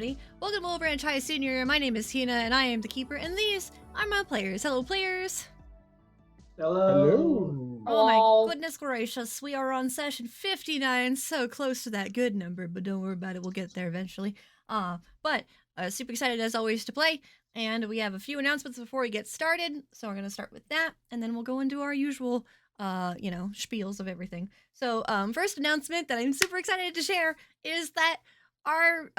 everybody. Welcome to Wilbranch High Senior. My name is Tina, and I am the keeper, and these are my players. Hello, players. Hello. Oh my goodness gracious, we are on session 59, so close to that good number, but don't worry about it, we'll get there eventually. But super excited as always to play, and we have a few announcements before we get started, so we're going to start with that, and then we'll go into our usual spiels of everything. So first announcement that I'm super excited to share is that our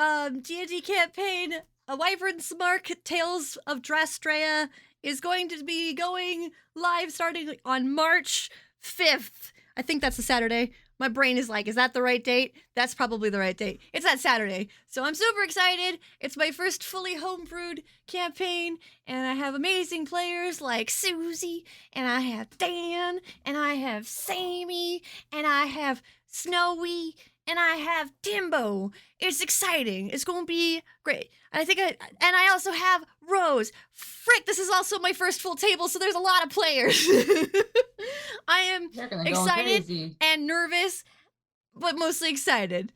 D&D campaign, A Wyvern's Mark, Tales of Drastrea, is going to be going live starting on March 5th. I think that's a Saturday. My brain is like, is that the right date? That's probably the right date. It's that Saturday. So I'm super excited. It's my first fully homebrewed campaign, and I have amazing players like Susie, and I have Dan, and I have Sammy, and I have Snowy, and I have Timbo. It's exciting. It's going to be great. And I also have Rose. Frick, this is also my first full table, so there's a lot of players. I am excited and nervous, but mostly excited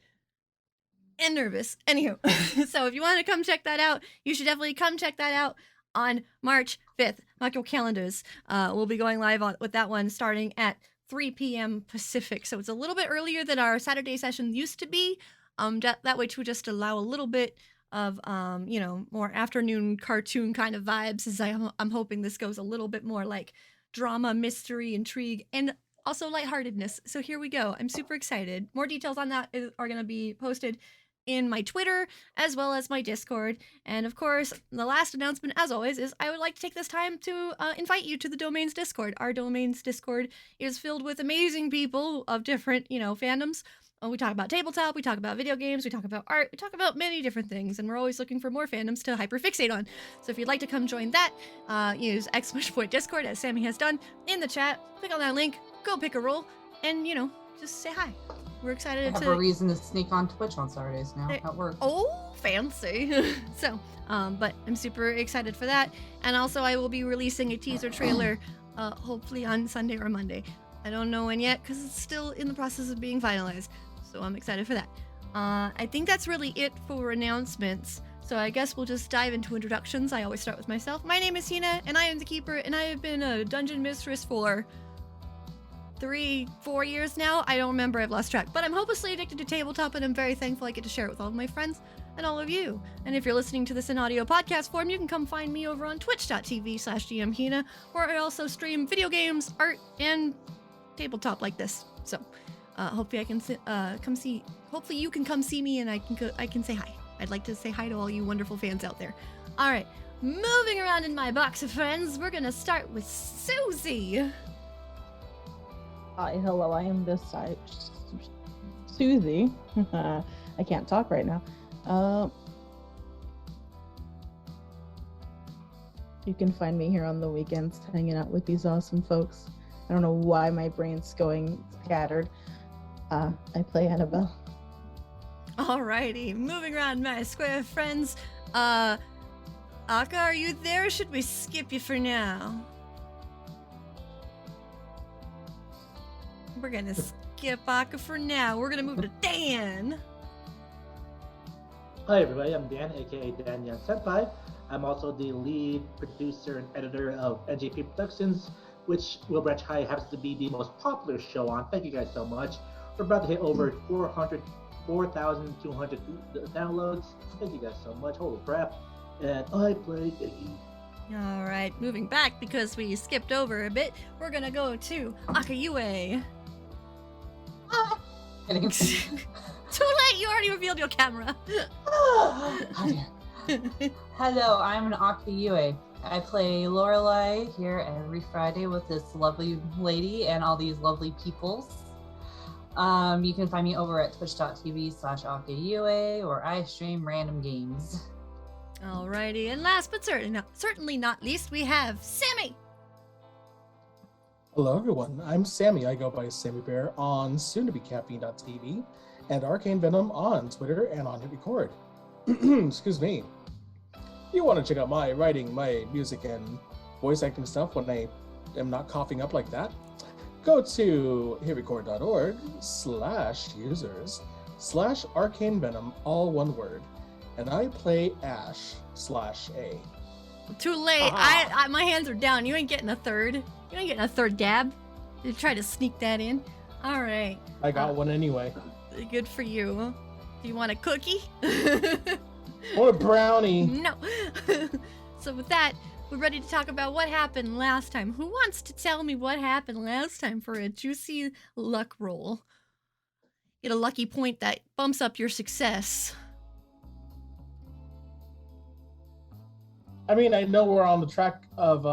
and nervous. Anywho, so if you want to come check that out, you should definitely come check that out on March 5th. Mark your calendars. We'll be going live with that one starting at 3 p.m. Pacific, so it's a little bit earlier than our Saturday session used to be. That way to just allow a little bit of more afternoon cartoon kind of vibes, as I'm hoping this goes a little bit more like drama, mystery, intrigue, and also lightheartedness. So here we go. I'm super excited. More details on that are going to be posted in my Twitter as well as my Discord. And of course, the last announcement, as always, is I would like to take this time to invite you to the Domains Discord. Our Domains Discord is filled with amazing people of different, fandoms. We talk about tabletop, we talk about video games, we talk about art, we talk about many different things, and we're always looking for more fandoms to hyperfixate on. So if you'd like to come join that, use !Discord, as Sammy has done, in the chat. Click on that link, go pick a role, and, just say hi. We're excited I have a reason to sneak on Twitch on Saturdays now at work. Oh, fancy. So, but I'm super excited for that. And also I will be releasing a teaser trailer, hopefully on Sunday or Monday. I don't know when yet, because it's still in the process of being finalized. So I'm excited for that. I think that's really it for announcements. So I guess we'll just dive into introductions. I always start with myself. My name is Tina, and I am the keeper, and I have been a dungeon mistress for 3-4 years now. I don't remember, I've lost track, but I'm hopelessly addicted to tabletop, and I'm very thankful I get to share it with all of my friends and all of you. And if you're listening to this in audio podcast form, you can come find me over on twitch.tv/GMHina, where I also stream video games, art, and tabletop like this. So hopefully I can hopefully you can come see me, and I can say hi. I'd like to say hi to all you wonderful fans out there. All right, moving around in my box of friends, we're gonna start with Susie. Hi, hello, I am this side, Susie. I can't talk right now. You can find me here on the weekends hanging out with these awesome folks. I don't know why my brain's going scattered. I play Annabelle. Alrighty, moving around my square of friends. Aka, are you there, or should we skip you for now? We're gonna skip Aka for now. We're gonna move to Dan. Hi everybody, I'm Dan, aka Dan Yan Senpai. I'm also the lead producer and editor of NJP Productions, which Wilbranch High happens to be the most popular show on. Thank you guys so much. We're about to hit over 4,200 downloads. Thank you guys so much. Holy crap. And I play Iggy. All right, moving back because we skipped over a bit, we're gonna go to Akayue. Too late, you already revealed your camera. Hello, I'm an Akayue. I play Lorelai here every Friday with this lovely lady and all these lovely peoples. You can find me over at twitch.tv/Akayue, where I stream random games. Alrighty, and last but certainly not least, we have Sammy. Hello everyone, I'm Sammy. I go by Sammy Bear on soon-to-be-caffeine.tv and Arcane Venom on Twitter and on Record. Excuse me. You want to check out my writing, my music, and voice acting stuff when I am not coughing up like that? Go to hitrecord.org/users/Arcane Venom, all one word. and I play Ash/A. Too late. Aha. My hands are down. You ain't getting a third. You ain't getting a third dab. You try to sneak that in. All right. I got one anyway. Good for you. Do you want a cookie? What a brownie! No. So with that, we're ready to talk about what happened last time. Who wants to tell me what happened last time for a juicy luck roll? Get a lucky point that bumps up your success. I mean, I know we're on the track of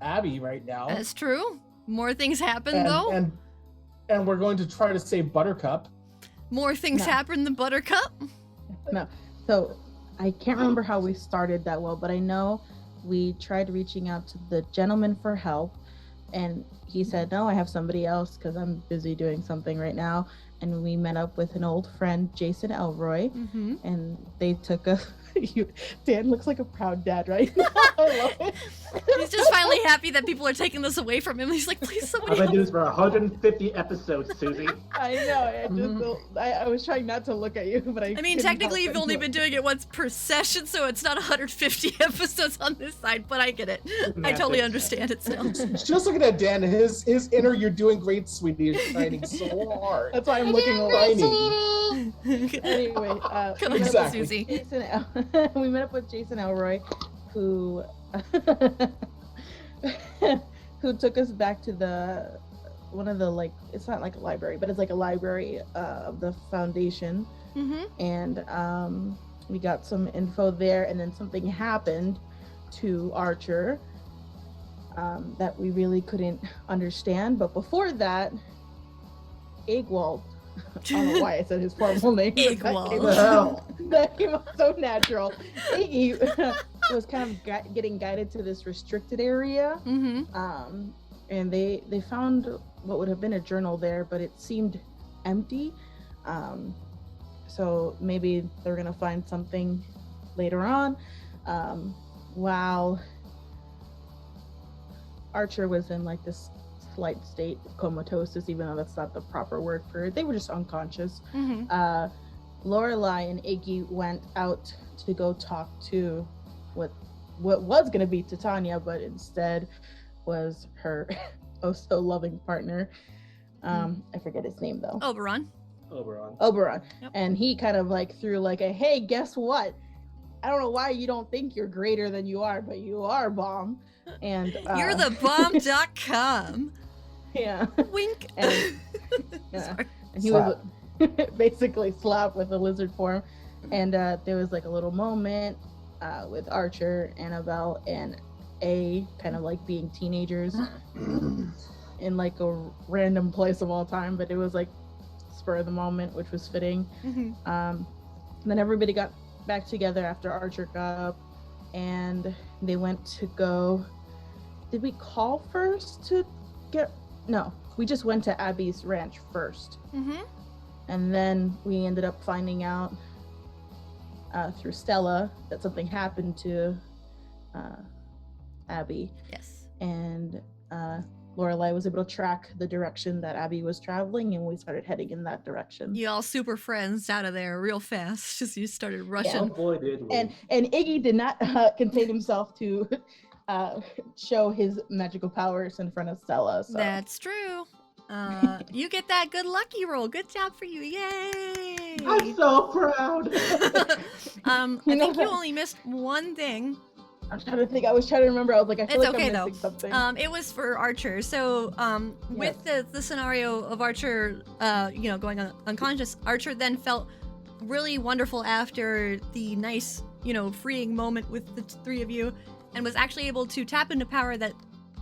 Abby right now. That's true. More things happen though. And we're going to try to save Buttercup. More things No. happen than Buttercup. No. So I can't remember how we started that well, but I know we tried reaching out to the gentleman for help, and he said, no, I have somebody else because I'm busy doing something right now. And we met up with an old friend, Jason Elroy, Mm-hmm. and they took us. Dan looks like a proud dad right now. I love it. He's just finally happy that people are taking this away from him. He's like, please, I've somebody been help. doing this for 150 episodes, Susie. I know. I was trying not to look at you, but I I mean, couldn't technically, help you've only but been doing it once per session, so it's not 150 episodes on this side, but I get it. I totally Magic. understand it still. Just looking at Dan, his inner "you're doing great, sweetie" is shining so hard. That's why I'm looking Shiny. Anyway, Come we on, met up with Exactly. Susie. we met up with Jason Elroy, who who took us back to one of the, it's not like a library, but it's like a library of the foundation, Mm-hmm. and we got some info there, and then something happened to Archer that we really couldn't understand. But before that, Egwald, I don't know why I said his formal name. but Egwald. What the hell? That came out so natural. Iggy was kind of getting guided to this restricted area, Mm-hmm. and they found what would have been a journal there, but it seemed empty. So maybe they're gonna find something later on. While Archer was in like this slight state of comatosis, even though that's not the proper word for it, they were just unconscious. Mm-hmm. Lorelai and Iggy went out to go talk to what was going to be Titania, but instead was her oh so loving partner. I forget his name though. Oberon. Oberon. Yep. And he kind of like threw like a, hey, guess what? I don't know why you don't think you're greater than you are, but you are, bomb. And You're the bomb.com. yeah. Wink. And, yeah. Sorry. And he was basically slapped with a lizard form. And there was like a little moment with Archer, Annabelle, and A kind of like being teenagers in like a random place of all time, but it was like spur of the moment, which was fitting. Mm-hmm. Then everybody got back together after Archer got up, and they went to go. Did we call first to get? No, we just went to Abby's ranch first. Mm-hmm. And then we ended up finding out through Stella that something happened to Abby, Yes. and Lorelai was able to track the direction that Abby was traveling, and we started heading in that direction. You all super friends out of there real fast as you started Oh rushing. boy, did we. And Iggy did not contain himself to show his magical powers in front of Stella. So. That's true. You get that good lucky roll. Good job for you. Yay! I'm so proud. I think you only missed one thing. I'm trying to think. I was trying to remember. I was like, I feel It's like okay I'm though. missing something. It was for Archer. So with the scenario of Archer, going unconscious, Archer then felt really wonderful after the nice, freeing moment with the three of you, and was actually able to tap into power that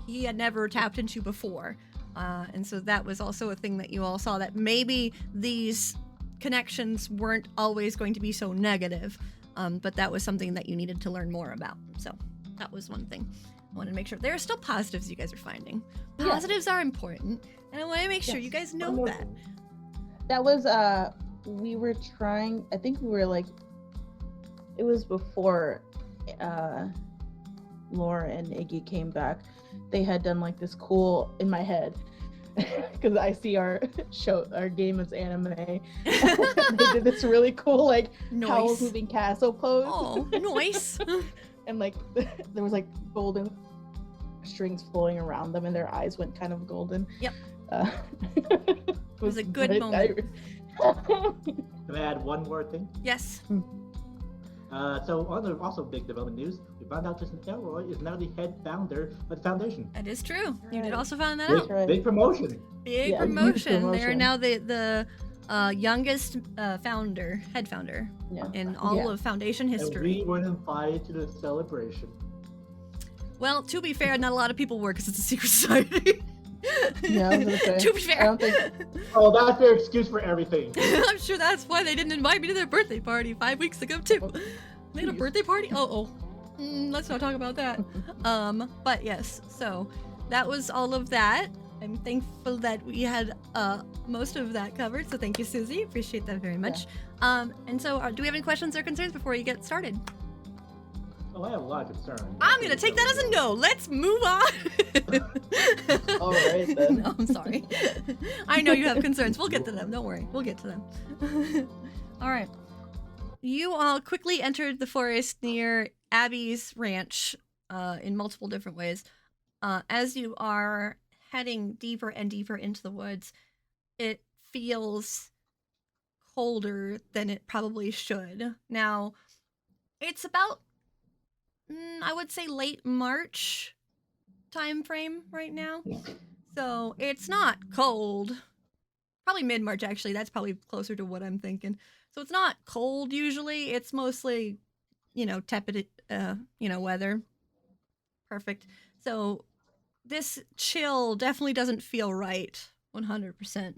he had never tapped into before. And so that was also a thing that you all saw, that maybe these connections weren't always going to be so negative. But that was something that you needed to learn more about. So that was one thing. I wanted to make sure there are still positives you guys are finding. Yeah. Positives are important, and I want to make sure Yes. you guys know that. That was we were trying. I think we were like, it was before Laura and Iggy came back. They had done like this cool, in my head, because I see our game is anime. They did this really cool like Howl's Nice. Moving Castle pose. Oh, nice. And like there was like golden strings flowing around them, and their eyes went kind of golden. Yep. It was a good moment. Can I add one more thing? Yes. So on the also big development news, we found out Justin Elroy is now the head founder of the foundation. That is true. You did Right. also find that Big, out. right. big promotion. Big Yeah, huge promotion. They're promotion. now the youngest head founder Yeah. in all Yeah. of Foundation And history. we weren't invited to the celebration. Well, to be fair, not a lot of people were because it's a secret society. Yeah, I was gonna say, To be fair. I don't think Oh, that's their excuse for everything. I'm sure that's why they didn't invite me to their birthday party 5 weeks ago too. Oh, They had a jeez. birthday party? Let's not talk about that. But yes, so that was all of that. I'm thankful that we had most of that covered, so thank you, Susie. Appreciate that very much. And so, do we have any questions or concerns before you get started? Oh, I have a lot of concern. I'm gonna take that as a no. Let's move on. All right, then. No, I'm sorry. I know you have concerns. We'll get to them. Don't worry. We'll get to them. All right. You all quickly entered the forest near Abby's ranch in multiple different ways. As you are heading deeper and deeper into the woods, it feels colder than it probably should. Now, it's about I would say late March time frame right now. So it's not cold. Probably mid-March actually. That's probably closer to what I'm thinking. So it's not cold usually. It's mostly, tepid weather. Perfect. So this chill definitely doesn't feel right 100%.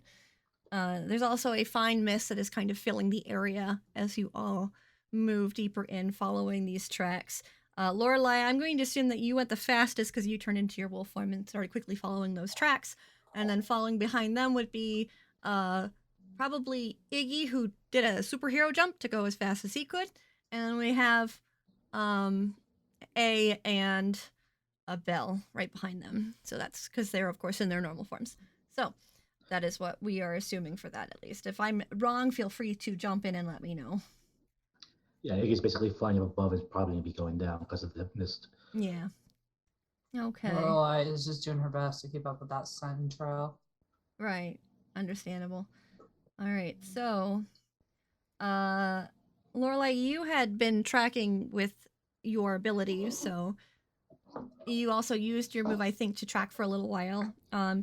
There's also a fine mist that is kind of filling the area as you all move deeper in following these tracks. Lorelai, I'm going to assume that you went the fastest because you turned into your wolf form and started quickly following those tracks. And then following behind them would be probably Iggy, who did a superhero jump to go as fast as he could. And we have A and a Belle right behind them. So that's because they're, of course, in their normal forms. So that is what we are assuming for that, at least. If I'm wrong, feel free to jump in and let me know. Yeah, Iggy's basically flying up above. It's probably going to be going down because of the mist. Yeah. Okay. Lorelai is just doing her best to keep up with that sun trail. Right. Understandable. All right. So, Lorelai, you had been tracking with your abilities, so you also used your move, I think, to track for a little while. I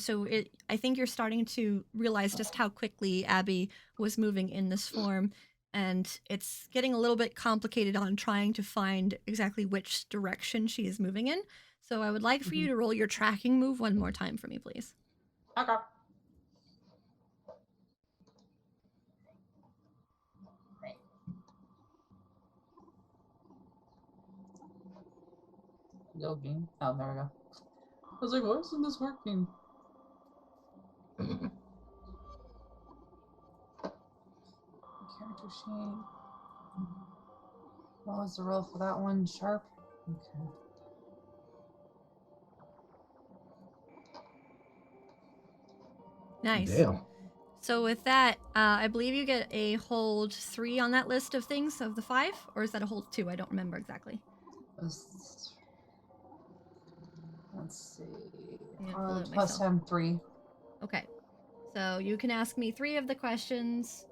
think you're starting to realize just how quickly Abby was moving in this form, and it's getting a little bit complicated on trying to find exactly which direction she is moving in. So I would like for you to roll your tracking move one more time for me, please. Okay. Looking. Oh, there we go. I was like, why isn't this working? Character sheet. What was the roll for that one? Sharp? Okay. Nice. Damn. So with that, I believe you get a hold 3 on that list of things of the 5, or is that a hold 2? I don't remember exactly. Let's see. I'm gonna pull it Plus myself. 10, 3. Okay. So you can ask me 3 of the questions,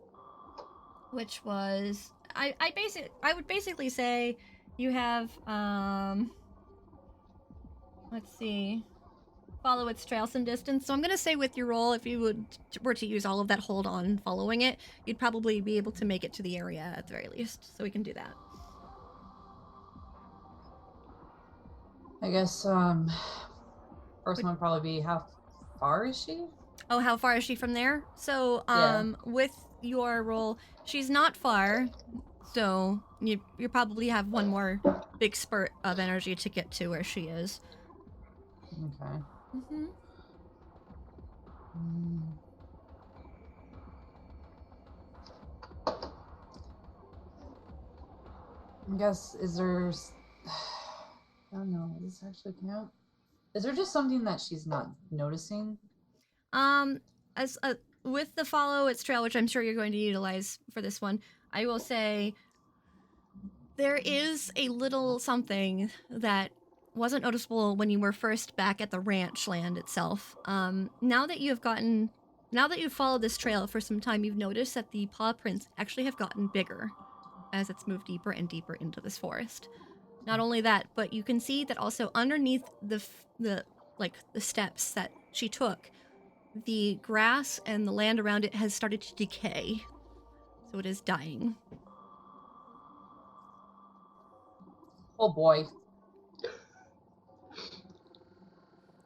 which was I would basically say you have let's see, follow its trail some distance. So I'm gonna say with your roll, if you were to use all of that hold on following it, you'd probably be able to make it to the area at the very least. So we can do that. I guess first one would probably be how far is she? Oh, how far is she from there? So, with your roll, she's not far. So you probably have one more big spurt of energy to get to where she is. Okay. Mm-hmm. I guess, is there... I don't know, does this actually count? Is there just something that she's not noticing? Um, as with the follow its trail, which I'm sure you're going to utilize for this one, I will say there is a little something that wasn't noticeable when you were first back at the ranch land itself. Now that you've followed this trail for some time, you've noticed that the paw prints actually have gotten bigger as it's moved deeper and deeper into this forest. Not only that, but you can see that also underneath the steps that she took, the grass and the land around it has started to decay. So it is dying. Oh boy.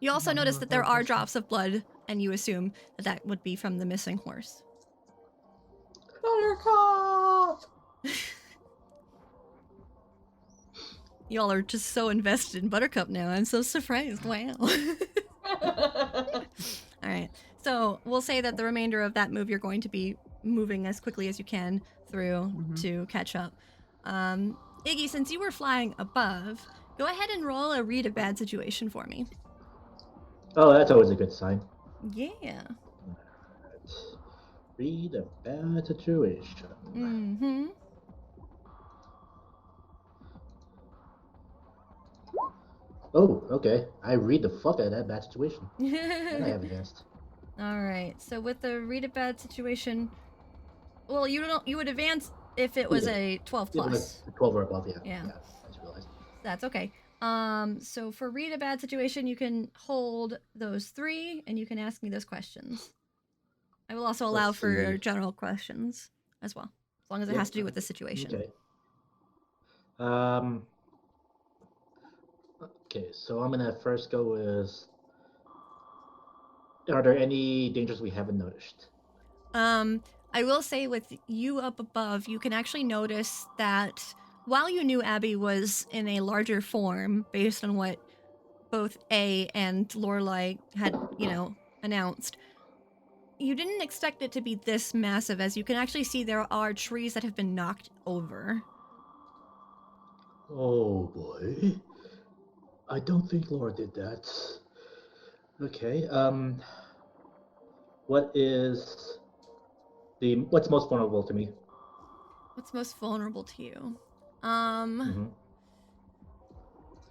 You also notice that there are drops of blood, and you assume that that would be from the missing horse. Buttercup! Y'all are just so invested in Buttercup now. I'm so surprised. Wow. All right. So we'll say that the remainder of that move, you're going to be moving as quickly as you can through to catch up. Iggy, since you were flying above, go ahead and roll a read a bad situation for me. Oh, that's always a good sign. Yeah. Read a bad situation. Mm-hmm. Oh, okay. I read the fuck out of that bad situation. And I have advanced. All right. So with the read a bad situation, well, you would advance if it was a 12 It plus. was 12 or above, yeah. Yeah. I just realized. That's okay. So for read a bad situation, you can hold those 3 and you can ask me those questions. I will also allow for general questions as well, as long as it has to do with the situation. Okay. Okay, so I'm gonna first go with, are there any dangers we haven't noticed? I will say with you up above, you can actually notice that while you knew Abby was in a larger form based on what both A and Lorelai had, announced, you didn't expect it to be this massive. As you can actually see, there are trees that have been knocked over. Oh boy. I don't think Laura did that. Okay, what's most vulnerable to me? What's most vulnerable to you? Mm-hmm.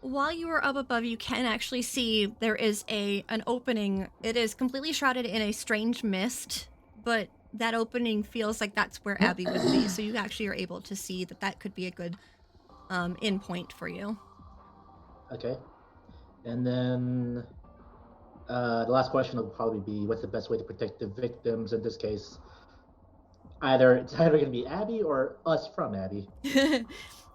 While you are up above, you can actually see there is an opening. It is completely shrouded in a strange mist, but that opening feels like that's where Abby would be. So you actually are able to see that could be a good in point for you. Okay. And then the last question will probably be, what's the best way to protect the victims? In this case, it's either going to be Abby or us from Abby.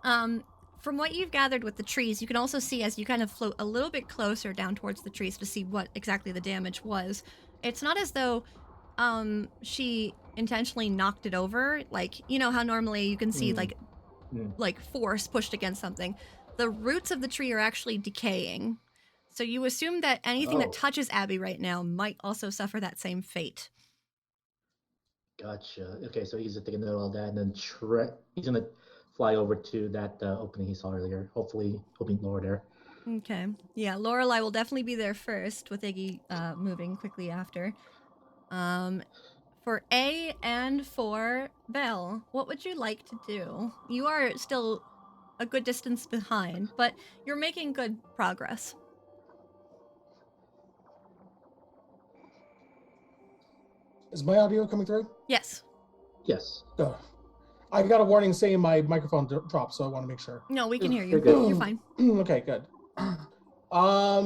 From what you've gathered with the trees, you can also see as you kind of float a little bit closer down towards the trees to see what exactly the damage was. It's not as though she intentionally knocked it over. Like, you know how normally you can see like force pushed against something. The roots of the tree are actually decaying. So you assume that anything that touches Abby right now might also suffer that same fate. Gotcha. Okay, so he's taking note of all that, and then he's gonna fly over to that opening he saw earlier. Hopefully, hoping Laura there. Okay. Yeah, Lorelai will definitely be there first, with Iggy moving quickly after. For A and for Belle, what would you like to do? You are still a good distance behind, but you're making good progress. Is my audio coming through? Yes. Yes. I got a warning saying my microphone dropped, so I want to make sure. No, we can hear you. You're You're fine. Okay, good. I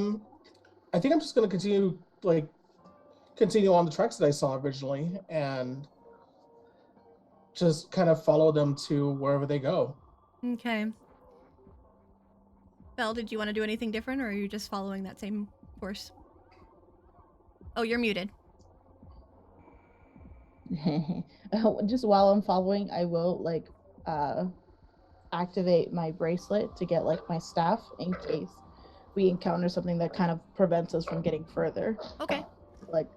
think I'm just gonna continue on the tracks that I saw originally and just kind of follow them to wherever they go. Okay. Belle, did you want to do anything different, or are you just following that same course? Oh, you're muted. Just while I'm following, I will activate my bracelet to get my staff in case we encounter something that kind of prevents us from getting further. Okay.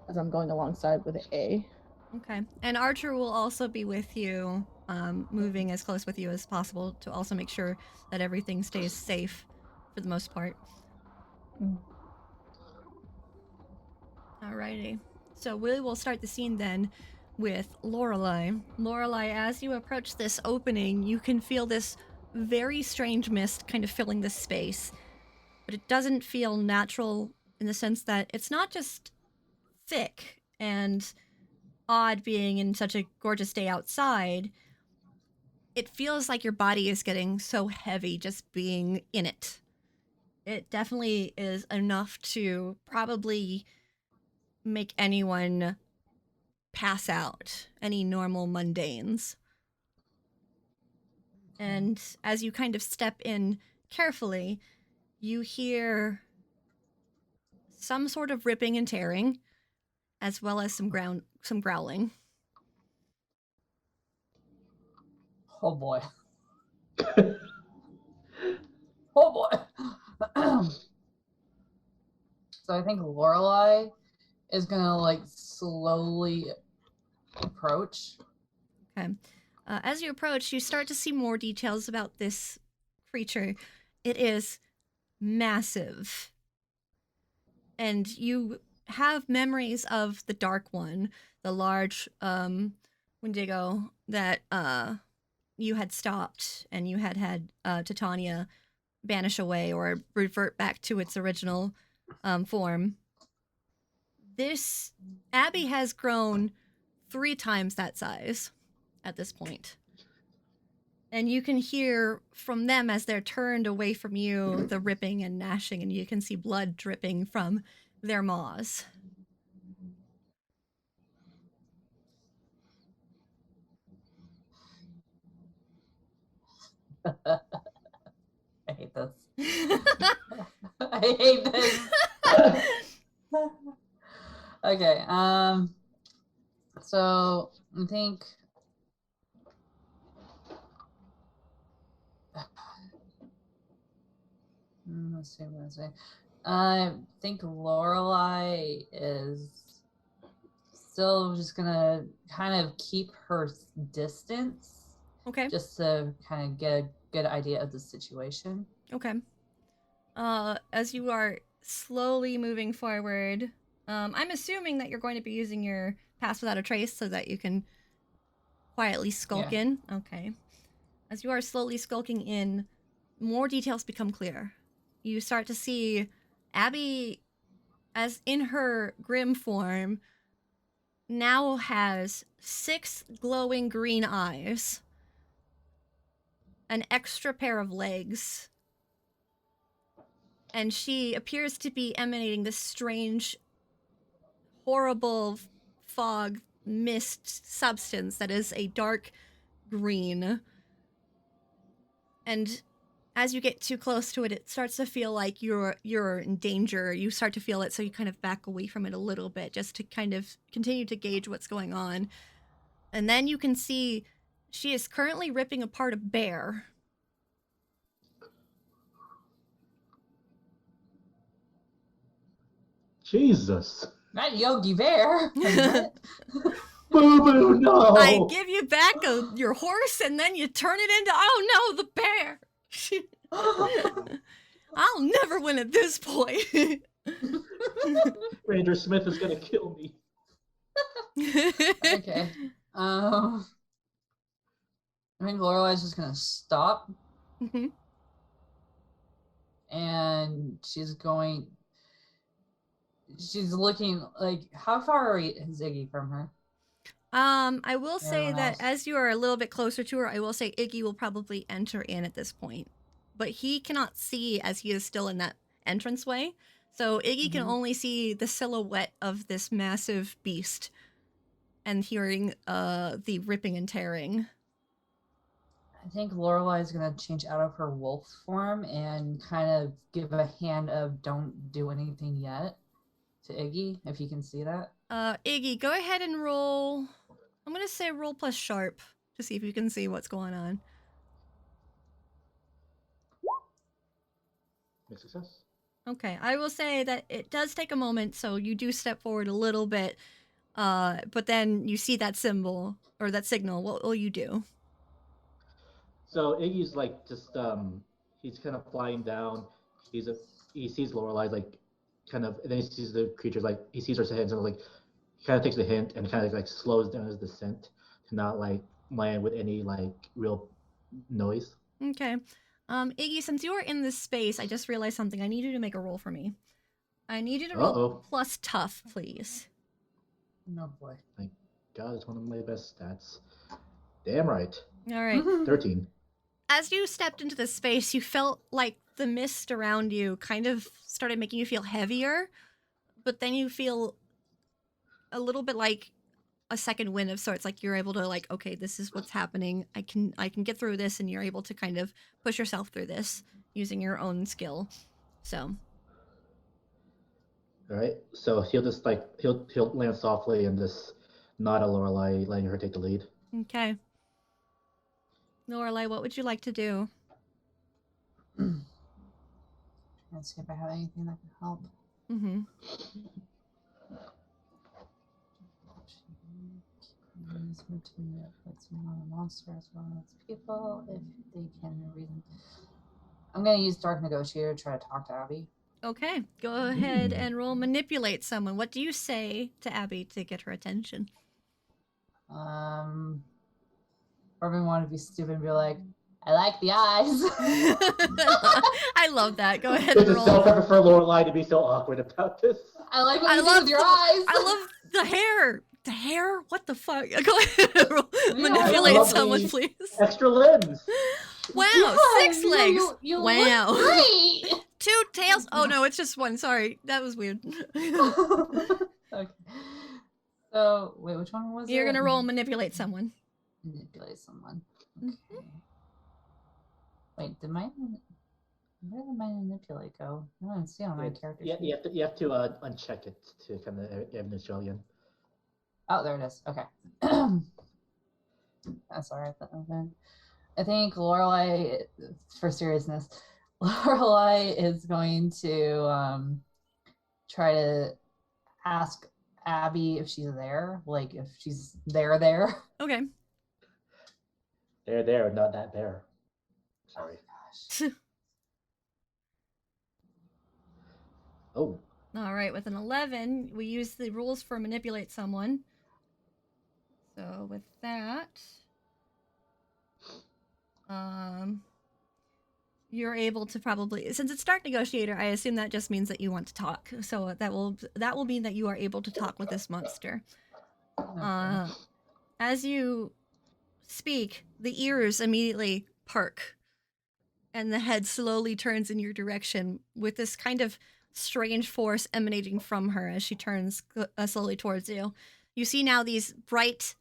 As I'm going alongside with A. Okay. And Archer will also be with you, moving as close with you as possible to also make sure that everything stays safe for the most part. Alrighty. So we will start the scene then with Lorelei. Lorelei, as you approach this opening, you can feel this very strange mist kind of filling this space, but it doesn't feel natural in the sense that it's not just thick and odd being in such a gorgeous day outside. It feels like your body is getting so heavy just being in it. It definitely is enough to probably make anyone pass out, any normal mundanes. And as you kind of step in carefully, you hear some sort of ripping and tearing, as well as some growling. Oh boy. Oh boy. So I think Lorelei is gonna like slowly approach. Okay. As you approach, you start to see more details about this creature. It is massive. And you have memories of the Dark One, the large Wendigo that you had stopped and you had Titania vanish away or revert back to its original form. This Abby has grown 3 times that size at this point. And you can hear from them as they're turned away from you the ripping and gnashing, and you can see blood dripping from their maws. I hate this. I hate this. Okay. So I think let's see what I say. I think Lorelei is still just gonna kind of keep her distance. Okay. Just to kind of get a good idea of the situation. Okay. As you are slowly moving forward, I'm assuming that you're going to be using your pass without a trace so that you can quietly skulk in. Okay. As you are slowly skulking in, more details become clear. You start to see Abby, as in her grim form, now has 6 glowing green eyes, an extra pair of legs, and she appears to be emanating this strange, horrible fog mist substance that is a dark green. And as you get too close to it, it starts to feel like you're in danger. You start to feel it, so you kind of back away from it a little bit just to kind of continue to gauge what's going on. And then you can see she is currently ripping apart a bear. Jesus. Not Yogi Bear. Boo boo, no. I give you back your horse, and then you turn it into, oh no, the bear. I'll never win at this point. Ranger Smith is gonna kill me. Okay. I think Lorelei's just gonna stop. Mm-hmm. And she's looking like, how far is Iggy from her? I will say that as you are a little bit closer to her, I will say Iggy will probably enter in at this point. But he cannot see as he is still in that entranceway. So Iggy can only see the silhouette of this massive beast and hearing the ripping and tearing. I think Lorelei is going to change out of her wolf form and kind of give a hand of don't do anything yet to Iggy, if you can see that. Iggy, go ahead and roll. I'm going to say roll plus sharp to see if you can see what's going on. Success. Okay, I will say that it does take a moment, so you do step forward a little bit, but then you see that symbol, or that signal. What will you do? So Iggy's like just he's kind of flying down. He sees Lorelei like kind of, and then he sees the creatures, like he sees her hands and like kind of takes the hint and kind of like slows down his descent to not like land with any like real noise. Okay. Iggy, since you are in this space, I just realized something. I need you to make a roll for me. I need you to roll Uh-oh. plus tough, please. No boy. God, it's one of my best stats. Damn right. All right. 13. As you stepped into this space, you felt like the mist around you kind of started making you feel heavier, but then you feel a little bit like a second wind of sorts. Like you're able to like, okay, this is what's happening. I can get through this, and you're able to kind of push yourself through this using your own skill. So. All right. So he'll just like he'll land softly and just nod at Lorelai, letting her take the lead. Okay. Lorelai, what would you like to do? Let's see if I have anything that can help. Mm-hmm. Monstrous people if they can reason. I'm gonna use Dark Negotiator to try to talk to Abby. Okay, go ahead and roll manipulate someone. What do you say to Abby to get her attention? Robin wanted to be stupid and be like, I like the eyes. I love that. Go ahead This and is roll. so perfect for Lorelai to be so awkward about this. I like what you do with your eyes. I love the hair. The hair? What the fuck? Go ahead and roll. Yeah, Manipulate lovely. someone, please. Extra limbs. Wow, Yeah, 6 legs. You Wow. look great. 2 tails. Oh no, it's just 1. Sorry, that was weird. Okay. So wait, which one was it? You're gonna roll manipulate someone. Manipulate someone. Okay. Wait, where did my manipulate go? I don't see it on my character Yeah, sheet. you have to uncheck it to kind of evidence show again. Oh, there it is. Okay. That's all right. I think Lorelai, for seriousness, Lorelai is going to try to ask Abby if she's there, like if she's there. Okay. There, not that bear. Sorry. Gosh. Oh. All right, with an 11, we use the rules for manipulate someone. So with that, you're able to probably, since it's Dark Negotiator, I assume that just means that you want to talk. So that will mean that you are able to talk with this monster. Okay. As you speak, the ears immediately perk, and the head slowly turns in your direction with this kind of strange force emanating from her as she turns slowly towards you. You see now these bright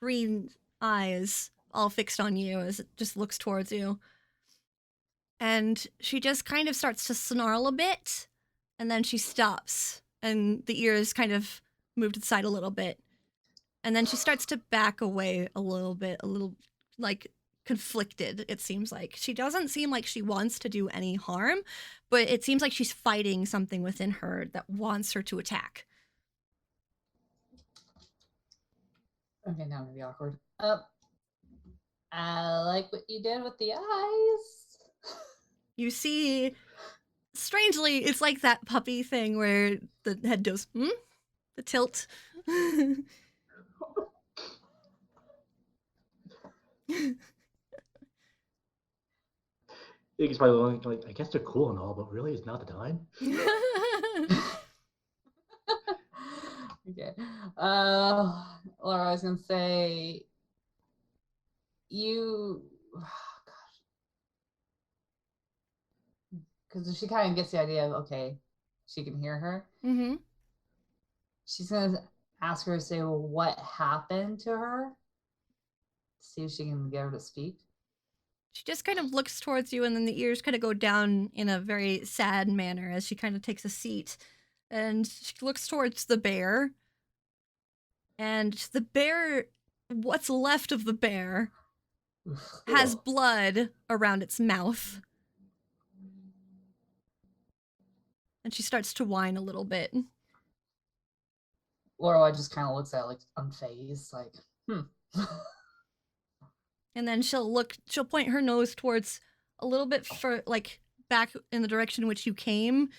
green eyes all fixed on you as it just looks towards you. And she just kind of starts to snarl a bit, and then she stops, and the ears kind of move to the side a little bit. And then she starts to back away a little like conflicted, it seems like. She doesn't seem like she wants to do any harm, but it seems like she's fighting something within her that wants her to attack. Okay, now I'm gonna be awkward. I like what you did with the eyes. You see, strangely, it's like that puppy thing where the head goes, the tilt. Iggy's probably like, I guess they're cool and all, but really, it's not the time. Okay. Laura, I was gonna say you. Oh, gosh. Because she kind of gets the idea of okay, she can hear her. Mm-hmm. She's gonna ask her to say, well, what happened to her? See if she can get her to speak. She just kind of looks towards you, and then the ears kind of go down in a very sad manner as she kind of takes a seat. And she looks towards the bear. And the bear, what's left of the bear, has blood around its mouth. And she starts to whine a little bit. Lorelai just kind of looks at it like unfazed, like, And then she'll point her nose towards a little bit back in the direction in which you came.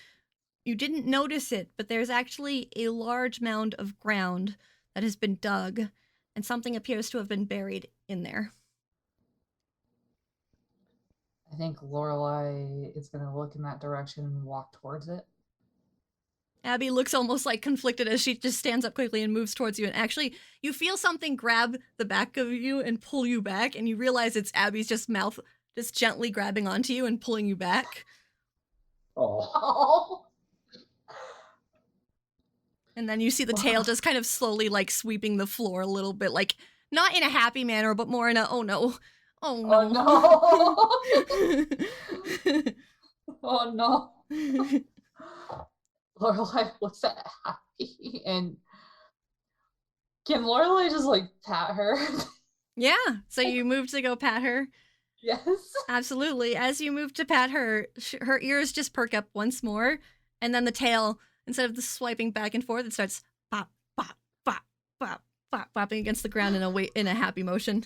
You didn't notice it, but there's actually a large mound of ground that has been dug, and something appears to have been buried in there. I think Lorelai is going to look in that direction and walk towards it. Abby looks almost like conflicted as she just stands up quickly and moves towards you. And actually, you feel something grab the back of you and pull you back, and you realize it's Abby's just mouth just gently grabbing onto you and pulling you back. Oh. And then you see the tail just kind of slowly like sweeping the floor a little bit, like not in a happy manner, but more in a oh no. Oh no. Oh no. Lorelai looks at Abby and can Lorelai just like pat her? Yeah, so you move to go pat her. Yes. Absolutely. As you move to pat her, her ears just perk up once more, and then the tail, instead of the swiping back and forth, it starts pop, pop, pop, pop, pop, popping against the ground in a happy motion.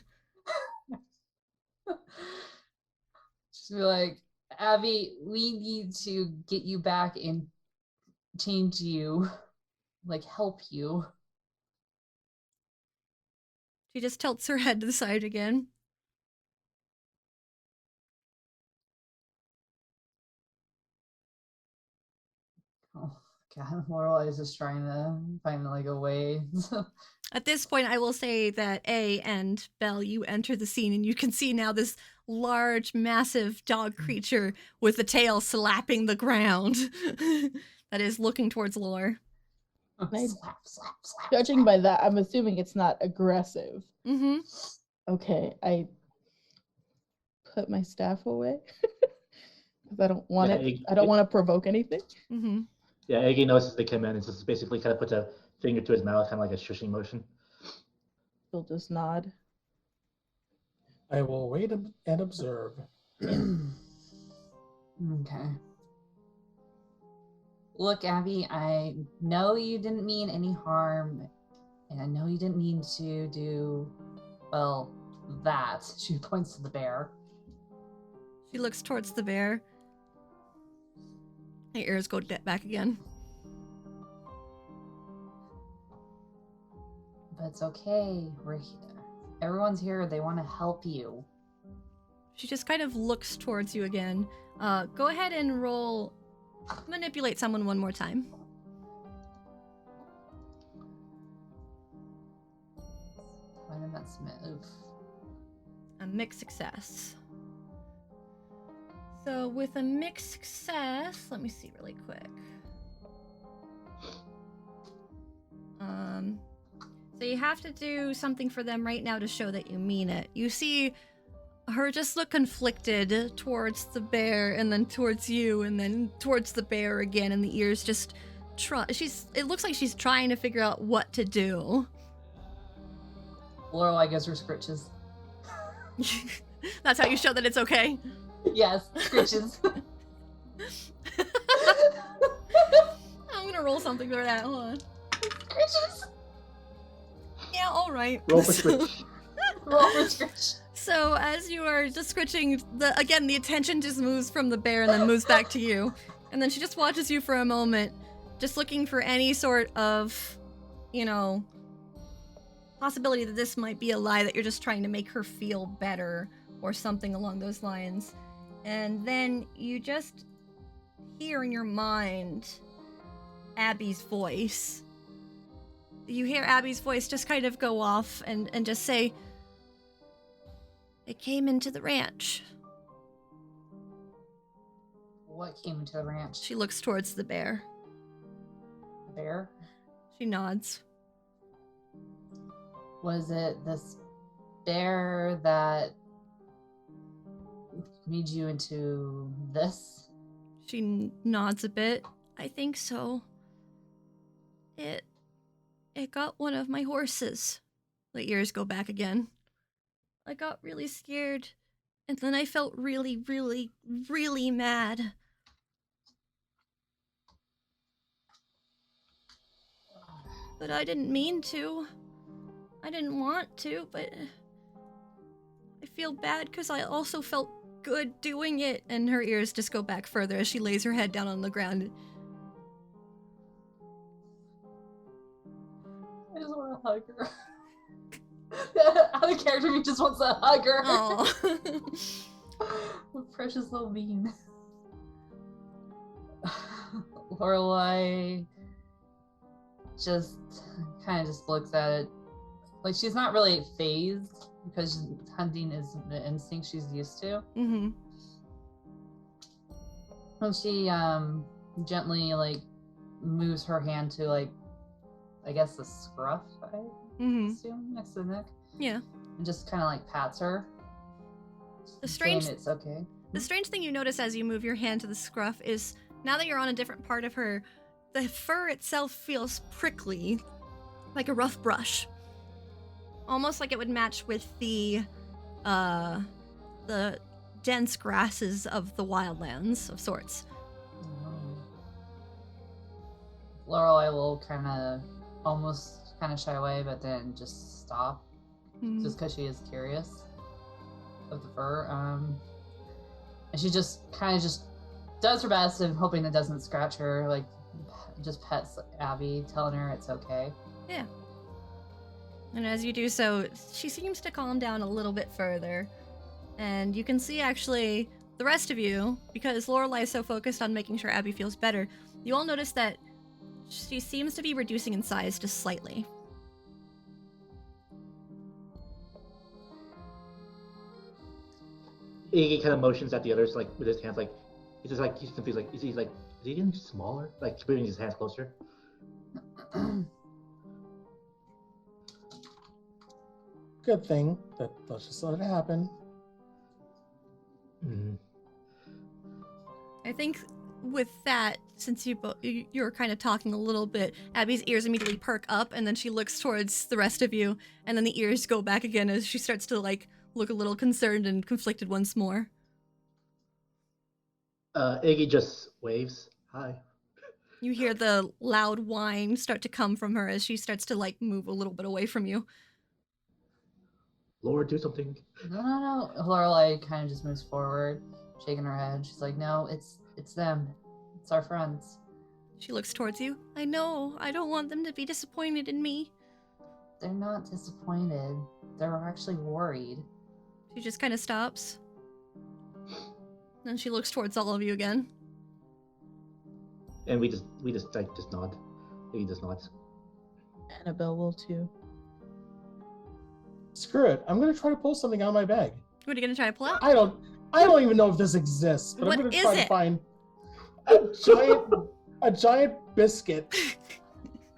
Just be like, Abby, we need to get you back and change you, like help you. She just tilts her head to the side again. Oh God, Lorelai is just trying to find like a way. At this point, I will say that A and Belle, you enter the scene and you can see now this large, massive dog creature with the tail slapping the ground that is looking towards Lore. Slap, slap, slap. Judging by that, I'm assuming it's not aggressive. Mm-hmm. Okay, I put my staff away because I don't want I don't want to provoke anything. Mm-hmm. Yeah, Eggy notices they come in and just basically kind of puts a finger to his mouth, kind of like a shushing motion. He'll just nod. I will wait and observe. Okay. Look, Abby, I know you didn't mean any harm, and I know you didn't mean to do, well, that. She points to the bear. She looks towards the bear. Her ears go back again. But it's okay. We're here. Everyone's here. They want to help you. She just kind of looks towards you again. Go ahead and roll manipulate someone one more time. When did that move? A mixed success. So with a mixed success, let me see really quick. So you have to do something for them right now to show that you mean it. You see her just look conflicted towards the bear and then towards you and then towards the bear again, and the ears just it looks like she's trying to figure out what to do. Lorelai gives her scritches. That's how you show that it's okay? Yes, scritches. I'm gonna roll something for that. Hold on. Scritches. Yeah, all right. Roll for scritch. Roll for scritch. So as you are just scritching, the attention just moves from the bear and then moves back to you. And then she just watches you for a moment, just looking for any sort of, possibility that this might be a lie, that you're just trying to make her feel better or something along those lines. And then you just hear in your mind Abby's voice. You hear Abby's voice just kind of go off and just say, "It came into the ranch." What came into the ranch? She looks towards the bear. Bear? She nods. Was it this bear that made you into this? She nods a bit. I think so. It got one of my horses. The ears go back again. I got really scared, and then I felt really, really, really mad. But I didn't mean to. I didn't want to, but I feel bad because I also felt good doing it. And her ears just go back further as she lays her head down on the ground. want to hug her. Out of character, he just wants to hug her. Oh. Precious little bean. Lorelai just kind of just looks at it. Like, she's not really phased because hunting is the instinct she's used to. Mm-hmm. And she gently like moves her hand to like, I guess the scruff, I assume, next to the neck. Yeah. And just kind of like pats her. The strange saying it's okay. The strange thing you notice as you move your hand to the scruff is now that you're on a different part of her, the fur itself feels prickly, like a rough brush. Almost like it would match with the dense grasses of the wildlands of sorts. Lorelai will almost shy away, but then just stop, just because she is curious of the fur. And she just does her best and hoping it doesn't scratch her, like just pets Abby, telling her it's okay. Yeah. And as you do so, she seems to calm down a little bit further. And you can see actually the rest of you, because Lorelai is so focused on making sure Abby feels better, you all notice that she seems to be reducing in size just slightly. Iggy kind of motions at the others, like with his hands, like he's confused, like is he getting smaller? Like bringing his hands closer. Good thing that let's just let it happen. Mm-hmm. I think with that, since you're kind of talking a little bit, Abby's ears immediately perk up, and then she looks towards the rest of you, and then the ears go back again as she starts to like look a little concerned and conflicted once more. Iggy just waves. Hi. You hear the loud whine start to come from her as she starts to like move a little bit away from you. Lord, do something. No. Lorelai kind of just moves forward, shaking her head. She's like, no, it's them. It's our friends. She looks towards you. I know. I don't want them to be disappointed in me. They're not disappointed. They're actually worried. She just kind of stops. Then she looks towards all of you again. And we just nod. Iggy just nods. Annabelle will too. Screw it. I'm gonna try to pull something out of my bag. What are you gonna try to pull out? I don't even know if this exists, but What I'm gonna is try it? to find a giant biscuit.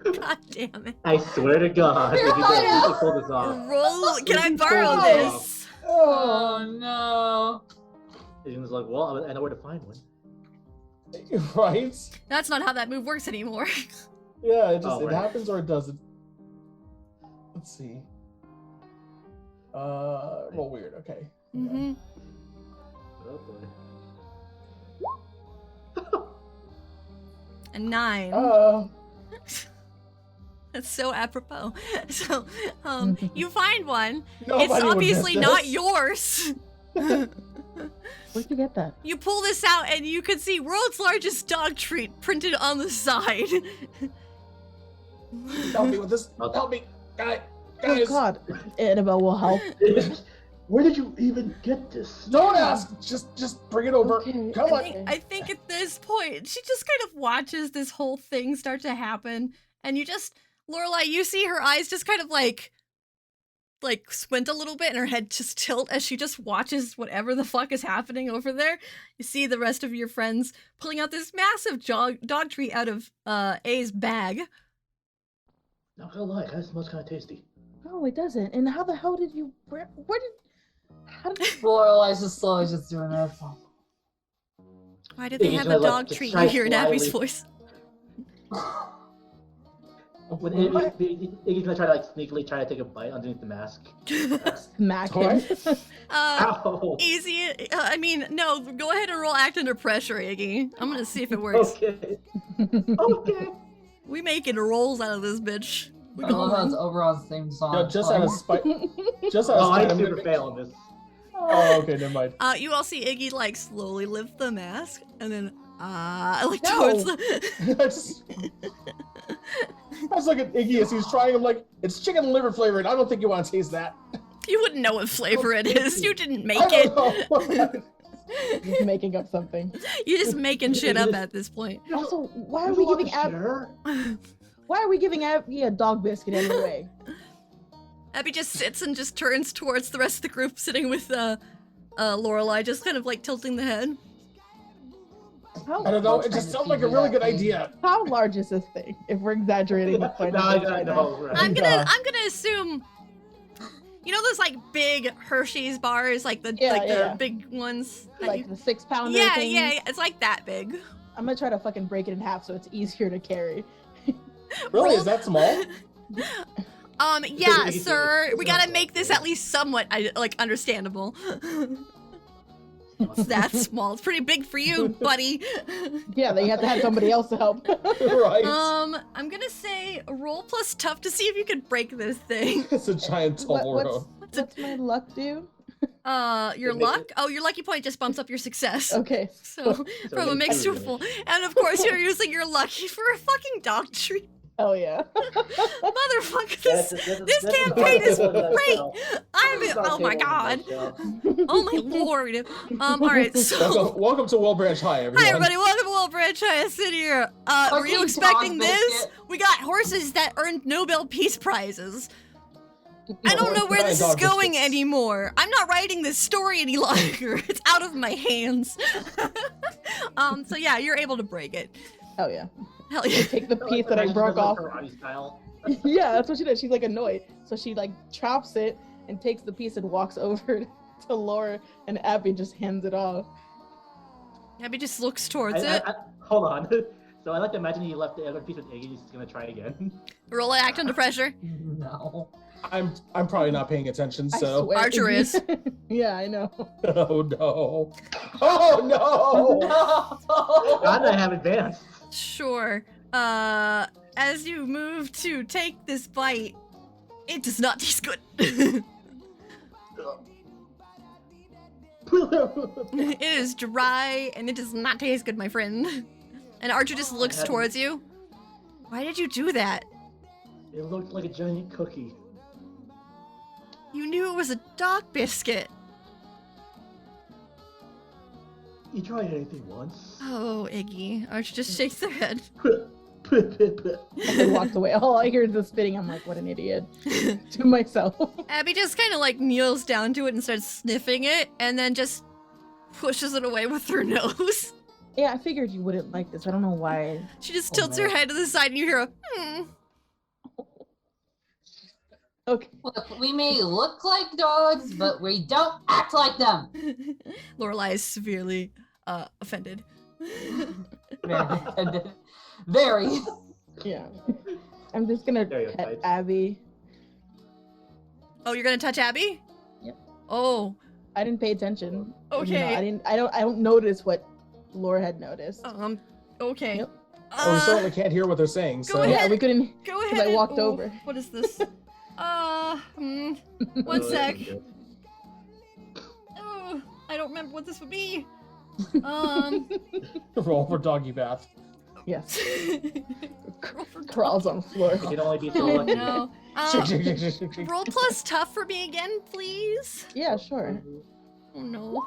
God damn it. I swear to God, if you can pull this off. Roll. Can I Pull borrow this this? Oh no. Iggy's like, well, I know where to find one. Right? That's not how that move works anymore. Yeah, it Oh, it right. happens or it doesn't. Let's see. Roll weird. Okay. Mm-hmm. Oh boy. A 9. That's so apropos. So, you find one. Nobody It's would obviously miss not this. yours. Where'd you get that? You pull this out and you can see world's largest dog treat printed on the side. Help me with this. Help me, Oh guys. God, Annabelle will help. Where did you even get this? Don't ask. Just bring it over. Okay. Come on. I think at this point, she just kind of watches this whole thing start to happen, and you just, Lorelai, you see her eyes just kind of like squint a little bit, and her head just tilt as she just watches whatever the fuck is happening over there. You see the rest of your friends pulling out this massive dog treat out of A's bag. Not gonna lie, that smells kind of tasty. No, it doesn't. And how the hell did you? How did? Lorelai's just slowly just doing this. Why did they Iggy's have gonna, a dog just treat? try You hear in Abby's slyly- voice. When Iggy's gonna try to sneakily try to take a bite underneath the mask. Smack him. Ow! Easy. I mean, no. Go ahead and roll act under pressure, Iggy. I'm gonna see if it works. Okay. Okay. We making rolls out of this bitch. We I love how going. it's over on the same song. No, just out of spite. Just out Oh, of I spite. I'm super gonna- fail on this. Oh, okay, never mind. You all see Iggy slowly lift the mask and then No. towards the. I just just look at Iggy as he's trying. I'm like, it's chicken liver flavored. I don't think you want to taste that. You wouldn't know what flavor it is. You didn't make I it. don't know. Just making up something. You're just making shit up at this point. Also, why are we giving Abby a dog biscuit anyway? Abby just sits and just turns towards the rest of the group, sitting with Lorelai, just kind of like tilting the head. How, I don't know. It just sounds like a really good idea. how large is this thing? If we're exaggerating the point. I know, right? I'm gonna assume. You know those like big Hershey's bars, like the the big ones. that Like you- the 6-pounder yeah, thing? yeah, it's like that big. I'm gonna try to fucking break it in half so it's easier to carry. Really? Roll- Is that small? Yeah, sir. We gotta make this at least somewhat like understandable. It's that small. It's pretty big for you, buddy. Yeah, they have to have somebody else to help. Right. I'm gonna say roll plus tough to see if you can break this thing. It's a giant Toblerone. What's my luck do? Your luck? Oh, your lucky point just bumps up your success. Okay. So from a mixed to a full. And of course you're using your lucky for a fucking dog treat. Hell yeah. Motherfucker, this campaign is great! Oh my god. Oh my lord. Alright, so Welcome to Wilbranch High, everyone. hi everybody, welcome to Wilbranch. I sit here. Were you Okay, expecting dog this? biscuit. We got horses that earned Nobel Peace Prizes. I don't know where Giant this is dog going biscuits. anymore. I'm not writing this story any longer. It's out of my hands. So yeah, you're able to break it. Hell yeah. Hell yeah. Take the piece that I broke off. Style. Yeah, that's what she does. She's like annoyed. So she like chops it and takes the piece and walks over to Laura and Abby and just hands it off. Abby just looks towards it. Hold on. So I like to imagine you left the other piece of egg and he's gonna try again. Roll an act under pressure. No. I'm probably not paying attention, I so. swear. Archer is. Yeah, I know. Oh no. Oh no! No. God, I have advanced. Sure. As you move to take this bite, it does not taste good. It is dry and it does not taste good, my friend. And Archer just looks towards you. Why did you do that? It looked like a giant cookie. You knew it was a dog biscuit. You tried anything once. Oh, Iggy. Archer just shakes their head. And walked away. All I hear is the spitting. I'm like, what an idiot. To myself. Abby just kind of like kneels down to it and starts sniffing it, and then just pushes it away with her nose. Yeah, I figured you wouldn't like this. I don't know why. She just Oh, tilts her no. head to the side, and you hear a hmm. Okay. Look, we may look like dogs, but we don't act like them. Lorelai is severely offended. Very offended. Very. Yeah. I'm just gonna There you go, pet Tights. Abby. Oh, you're gonna touch Abby? Yep. Oh, I didn't pay attention. Okay. I don't notice what Laura had noticed. okay. Yep. Oh, we certainly can't hear what they're saying, go so. ahead. Yeah, we couldn't. Go 'Cause ahead. I walked and- over. What is this? One sec. Oh, I don't remember what this would be. Roll for doggy bath. Yes. Roll for Crawls on the floor. It can only be so Oh lucky. no. Roll plus tough for me again, please. Yeah, sure. Oh no.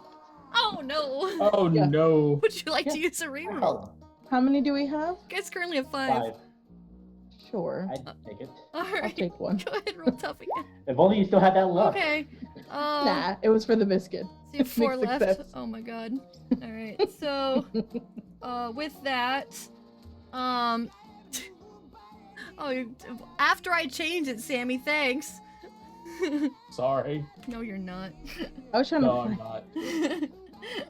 Oh no. Oh Yeah. no. Would you like to Yeah. use a reroll? Oh, How many do we have? You guys currently have 5. 5. Sure. I'd take it. I'll Alright. take one. Go ahead, roll tough again. If only you still had that luck. Okay. Nah, it was for the biscuit. So you have 4 Big left. success. Oh my god. Alright, so with that, oh, after I change it, Sammy, thanks. Sorry. No, you're not. I was trying No, to. I'm not.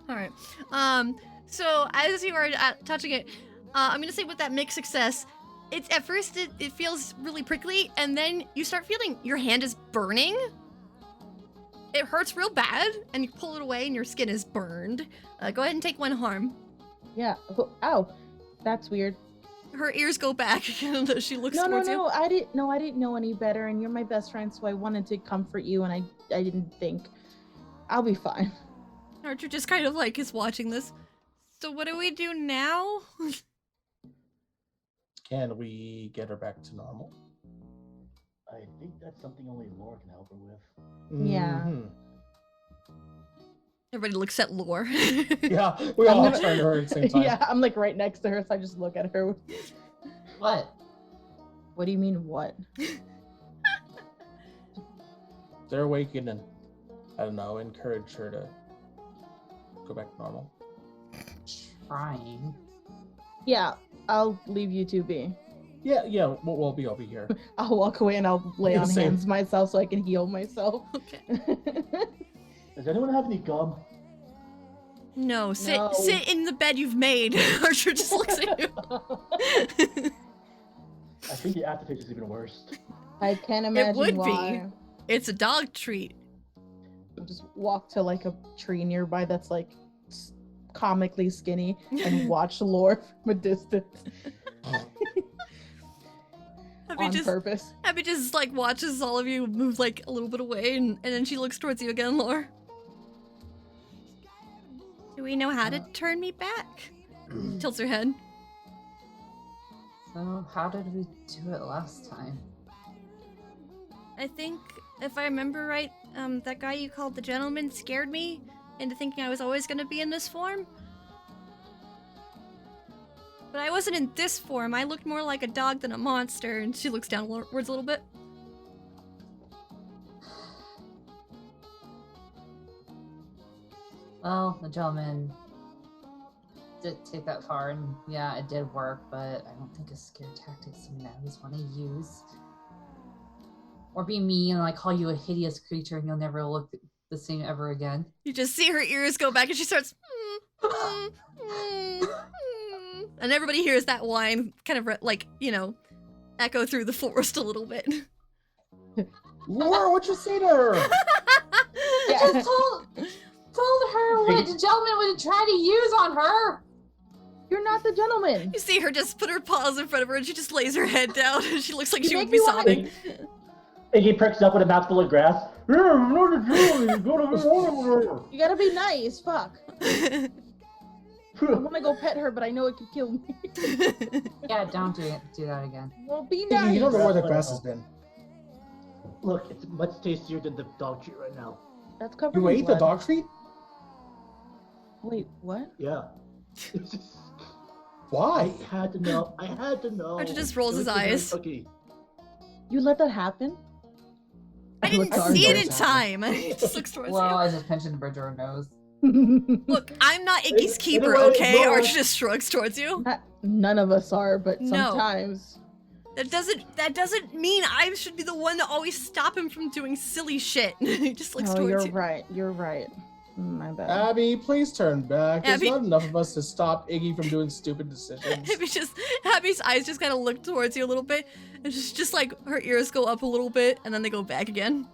Alright. So as you are touching it, I'm gonna say with that mixed success, it's at first it feels really prickly, and then you start feeling your hand is burning. It hurts real bad, and you pull it away, and your skin is burned. Go ahead and take 1 harm. Yeah. Oh, ow. That's weird. Her ears go back, and she looks No, towards you. I didn't know any better, and you're my best friend, so I wanted to comfort you, and I didn't think. I'll be fine. Archer just kind of like is watching this. So what do we do now? Can we get her back to normal? I think that's something only Laura can help her with. Yeah. Mhm. Everybody looks at Lore. Yeah, we all I'm gonna- turn to her at the same time. Yeah, I'm like right next to her, so I just look at her. What? What do you mean, what? They're awakened and, I don't know, encourage her to go back to normal. Trying. Yeah, I'll leave you two be. Yeah, we'll be over here. I'll walk away and I'll lay Yeah, on same. hands myself so I can heal myself. Okay. Does anyone have any gum? No, sit No. sit in the bed you've made. Archer just looks at you. I think the aftertaste is even worse. I can't imagine would be. why. It's a dog treat. I'll just walk to like a tree nearby that's like comically skinny and watch Lore from a distance on purpose. Abby just like watches all of you move like a little bit away, and then she looks towards you again, Lore. Do we know how to turn me back? Tilts her head. So how did we do it last time? I think, if I remember right, that guy you called the gentleman scared me into thinking I was always gonna be in this form. But I wasn't in this form. I looked more like a dog than a monster, and she looks downwards a little bit. Well, the gentleman did take that far, and yeah, it did work, but I don't think a scare tactic is something I always want to use. Or be mean and like call you a hideous creature and you'll never look the same ever again. You just see her ears go back, and she starts. And everybody hears that whine kind of echo through the forest a little bit. Laura, what you say to her? I just told her what the gentleman would try to use on her. You're not the gentleman. You see her just put her paws in front of her, and she just lays her head down, and she looks like You she make would be me wanna- sobbing. Iggy perks up with a mouthful of grass. You gotta be nice. Fuck. I want to go pet her, but I know it could kill me. Yeah, don't do that again. Well, be Iggy, nice. you don't know where the grass has been. Look, it's much tastier than the dog treat right now. That's covered You in ate the blood. dog treat? Wait, what? Yeah. Why? I had to know. Archer just rolls It his was a very eyes. cookie. You let that happen? I didn't look at see Archer. it in time. He just looks towards Well, you. I just pinched the bridge of her nose. Look, I'm not Iggy's keeper, Anyway, okay? no. Archer just shrugs towards you. None of us are, but No. sometimes. That doesn't mean I should be the one to always stop him from doing silly shit. He just looks Oh, towards you're you. right. You're right. My bad. Abby, please turn back. There's Abby- not enough of us to stop Iggy from doing stupid decisions. Abby's eyes just kind of look towards you a little bit, and just like her ears go up a little bit, and then they go back again.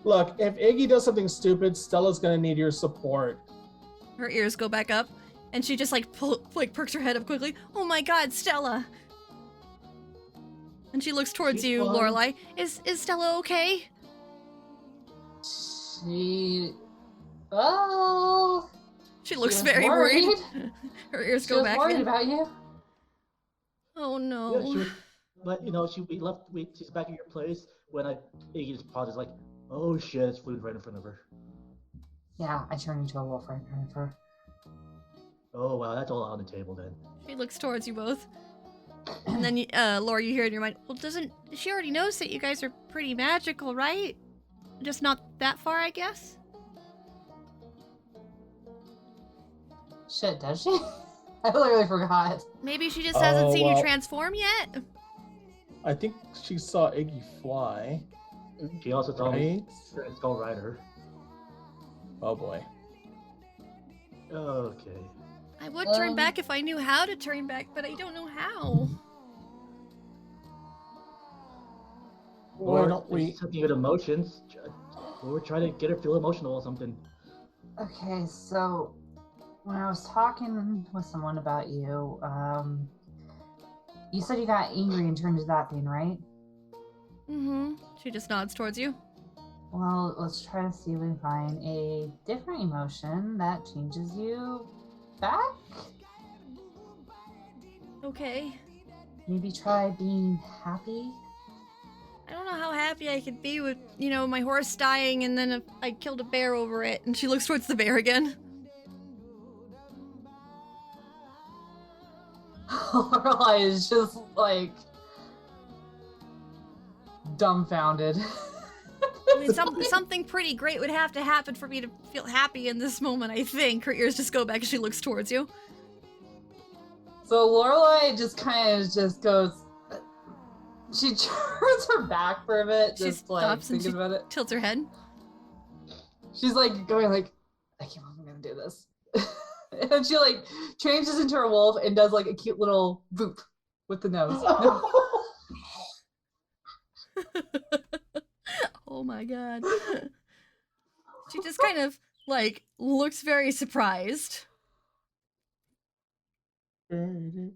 Look, if Iggy does something stupid, Stella's gonna need your support. Her ears go back up, and she just like perks her head up quickly. Oh my God, Stella! And she looks towards She's you, fine. Lorelai. Is Stella okay? Oh, She looks was very worried. worried. Her ears she go was back worried in. about you. Oh no. Yeah, she was, but she's back at your place when Iggy just pauses like, oh shit, it's food right in front of her. Yeah, I turned into a wolf right in front of her. Oh wow, that's all on the table then. She looks towards you both. And then, Laura, you hear in your mind, well, she already knows that you guys are pretty magical, right? Just not that far, I guess? Shit, does she? I literally forgot. Maybe she just hasn't Oh, seen you well. transform yet? I think she saw Iggy fly, She also told me right? it's Skull Rider. Oh boy. Okay. I would turn back if I knew how to turn back, but I don't know how. Why Or don't we? something with emotions. Or try to get her feel emotional or something. Okay, so when I was talking with someone about you, you said you got angry and turned into that thing, right? Mm-hmm. She just nods towards you. Well, let's try to see if we can find a different emotion that changes you back. Okay. Maybe try being happy. I don't know how happy I could be with, my horse dying and then I killed a bear over it. And she looks towards the bear again. Lorelai is just like dumbfounded. I mean, something pretty great would have to happen for me to feel happy in this moment, I think. Her ears just go back as she looks towards you. So Lorelai just kind of just goes. She turns her back for a bit, She just like stops and thinking about it. tilts her head. She's like going like, I can't believe I'm gonna do this. And she like changes into a wolf and does like a cute little boop with the nose. Oh my god. She just kind of like looks very surprised. Oh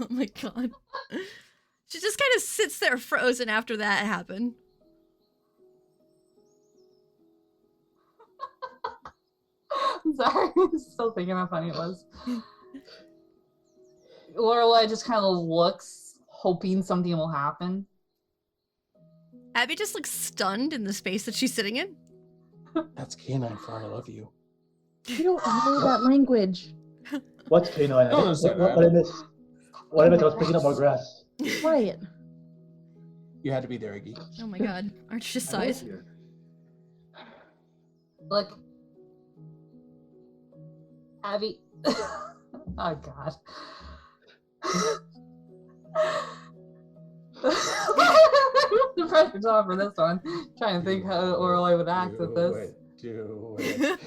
my god. She just kind of sits there frozen after that happened. I'm sorry, I'm still thinking how funny it was. Lorelai just kind of looks, hoping something will happen. Abby just looks stunned in the space that she's sitting in. That's canine for I love you. You don't know that language. What's canine? Oh, sorry, What I missed? What I missed? I was picking up more grass. Quiet. You had to be there, Iggy. Oh my god. Arch just I was sighs. here. Look, Abby. Oh god. The pressure's on for this one. Trying to think how Lorelai would act with this. Do it.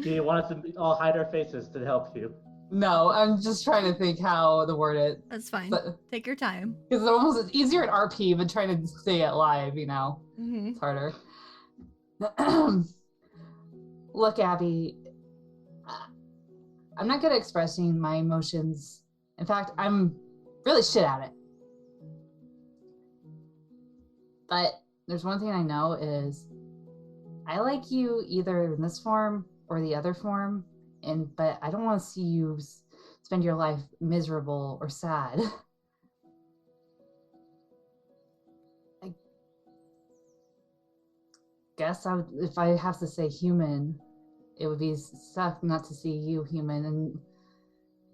Do you want us to all hide our faces to help you? No, I'm just trying to think how to word it. That's fine. But, Take your time. because it's easier in RP, but trying to say it live, Mm-hmm. it's harder. Look, Abby, I'm not good at expressing my emotions. In fact, I'm really shit at it. But there's one thing I know is I like you either in this form or the other form, but I don't want to see you spend your life miserable or sad. I guess if I have to say human, it would be suck not to see you human and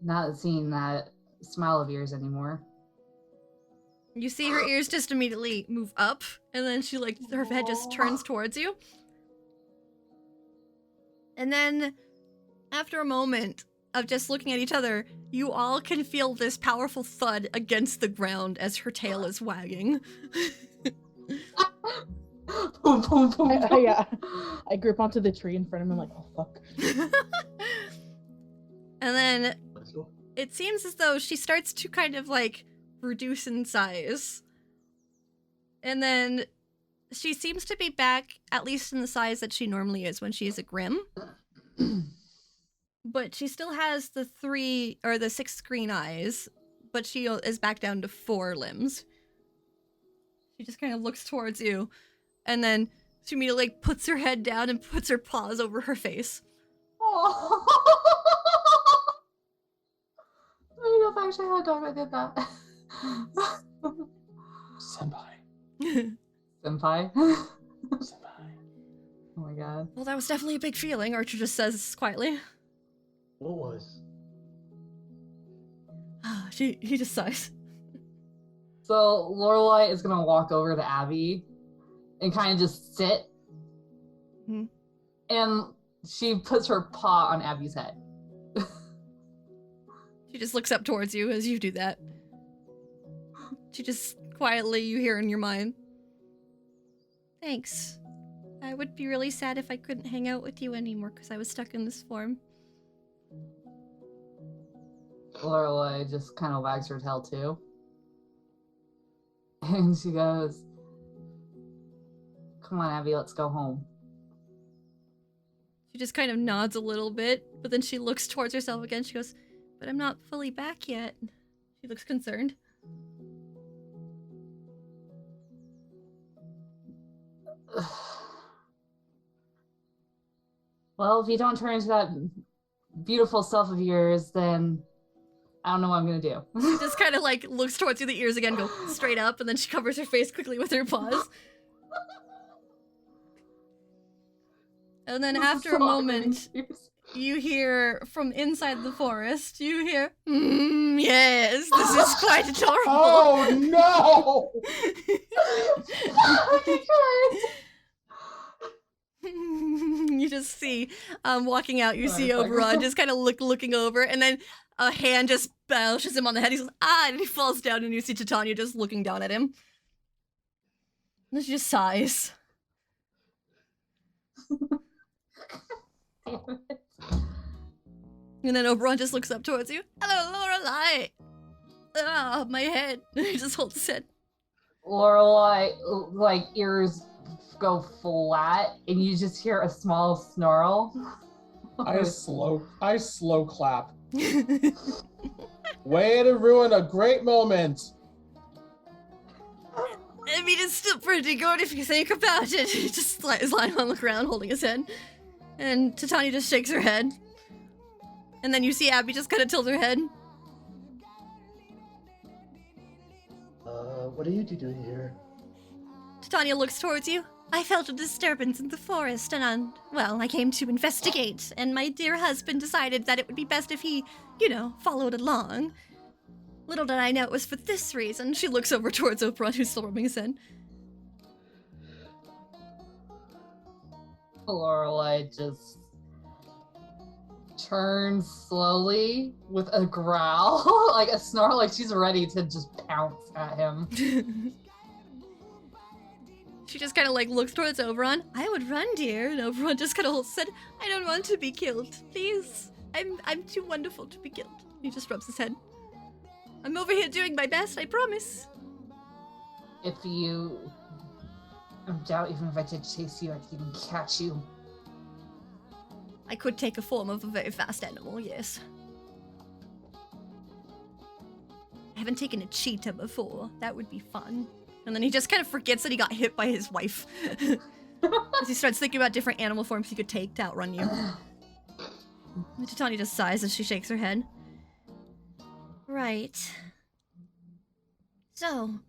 not seeing that smile of yours anymore. You see her ears just immediately move up, and then her head just turns towards you. And then, after a moment of just looking at each other, you all can feel this powerful thud against the ground as her tail is wagging. Boom, boom, boom, boom. Yeah. I grip onto the tree in front of me, like, oh fuck. And then it seems as though she starts to kind of like reduce in size. And then she seems to be back, at least in the size that she normally is when she is a Grimm. But she still has the 6 green eyes, but she is back down to 4 limbs. She just kind of looks towards you, and then she immediately puts her head down and puts her paws over her face. Oh. I don't know if I actually had a dog that did that. Senpai. Senpai. Senpai. Oh my god. Well, that was definitely a big feeling, Archer just says quietly. What was? He just sighs. So Lorelai is gonna walk over to Abby and kind of just sit. Hmm. And she puts her paw on Abby's head. She just looks up towards you as you do that. She just quietly, you hear in your mind, thanks. I would be really sad if I couldn't hang out with you anymore because I was stuck in this form. Lorelai just kind of wags her tail too. And she goes, come on, Abby, let's go home. She just kind of nods a little bit, but then she looks towards herself again. She goes, but I'm not fully back yet. She looks concerned. Well, if you don't turn into that beautiful self of yours, then I don't know what I'm gonna do. She just kind of like looks towards you, the ears again go straight up, and then she covers her face quickly with her paws. And then after a moment, you hear from inside the forest, you hear, yes, this is quite adorable. Oh no! You just see, walking out, you see Oberon just kind of looking over, and then a hand just bashes him on the head. He goes, and he falls down, and you see Titania just looking down at him. And then she just sighs. And then Oberon just looks up towards you. Hello, Lorelei. Ah, my head. He just holds his head. Lorelei, like, ears go flat, and you just hear a small snarl. I slow clap. Way to ruin a great moment. I mean, it's still pretty good if you think about it. He just is lying on the ground holding his head. And Titania just shakes her head. And then you see Abby just kind of tilt her head. What are you two doing here? Titania looks towards you. I felt a disturbance in the forest, and well, I came to investigate, and my dear husband decided that it would be best if he, followed along. Little did I know it was for this reason. She looks over towards Oberon, who's still rubbing his head. Lorelei just turns slowly with a growl, like a snarl, like she's ready to just pounce at him. She just kind of like looks towards Oberon. I would run, dear. And Oberon just kind of said, I don't want to be killed. Please. I'm too wonderful to be killed. He just rubs his head. I'm over here doing my best, I promise. I doubt even if I did chase you, I could even catch you. I could take a form of a very fast animal, yes. I haven't taken a cheetah before. That would be fun. And then he just kind of forgets that he got hit by his wife. As he starts thinking about different animal forms he could take to outrun you. Titania just sighs as she shakes her head. Right. So,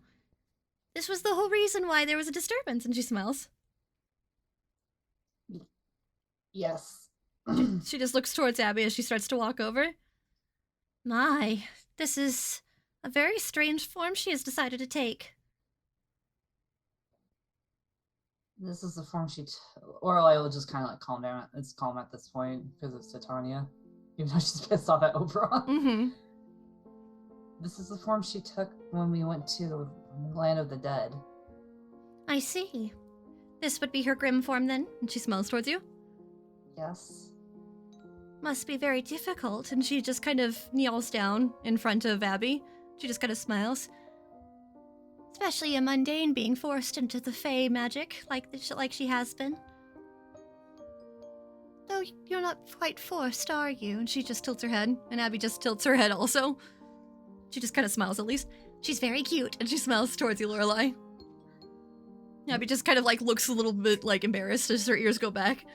this was the whole reason why there was a disturbance, and she smiles. Yes. She just looks towards Abby as she starts to walk over. My, this is a very strange form she has decided to take. This is the form Lorelei will just kind of like calm down. It's calm at this point because it's Titania, even though she's pissed off at Oberon. Mm-hmm. This is the form she took when we went to the land of the dead. I see. This would be her grim form then, and she smiles towards you. Yes. Must be very difficult, and she just kind of kneels down in front of Abby. She just kind of smiles. Especially a mundane being forced into the Fey magic, like she has been. Though you're not quite forced, are you? And she just tilts her head, and Abby just tilts her head also. She just kind of smiles at least. She's very cute, and she smiles towards you, Lorelei. Abby just kind of like looks a little bit like embarrassed as her ears go back.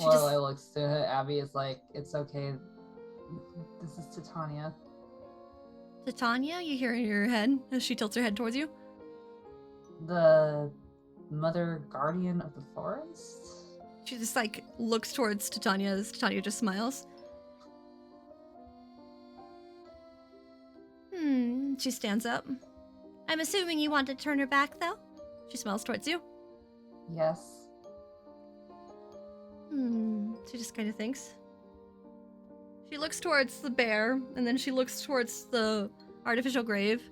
Lorelei looks to Abby, is like, it's okay. This is Titania. Titania, you hear in your head as she tilts her head towards you. The mother guardian of the forest? She just like looks towards Titania as Titania just smiles. She stands up. I'm assuming you want to turn her back, though? She smiles towards you. Yes. She just kind of thinks. She looks towards the bear, and then she looks towards the artificial grave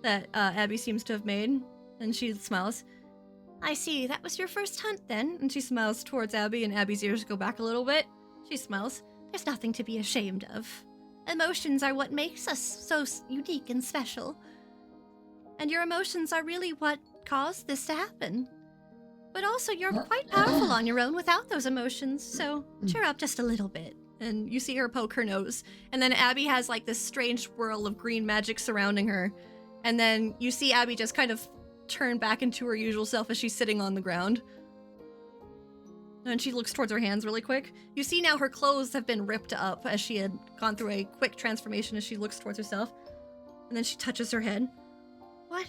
that Abby seems to have made, and she smiles. I see, that was your first hunt then. And she smiles towards Abby, and Abby's ears go back a little bit. She smiles. There's nothing to be ashamed of. Emotions are what makes us so unique and special. And your emotions are really what caused this to happen. But also, you're quite powerful on your own without those emotions, so cheer up just a little bit. And you see her poke her nose. And then Abby has like this strange swirl of green magic surrounding her. And then you see Abby just kind of turn back into her usual self as she's sitting on the ground. And she looks towards her hands really quick. You see now her clothes have been ripped up as she had gone through a quick transformation as she looks towards herself. And then she touches her head. What?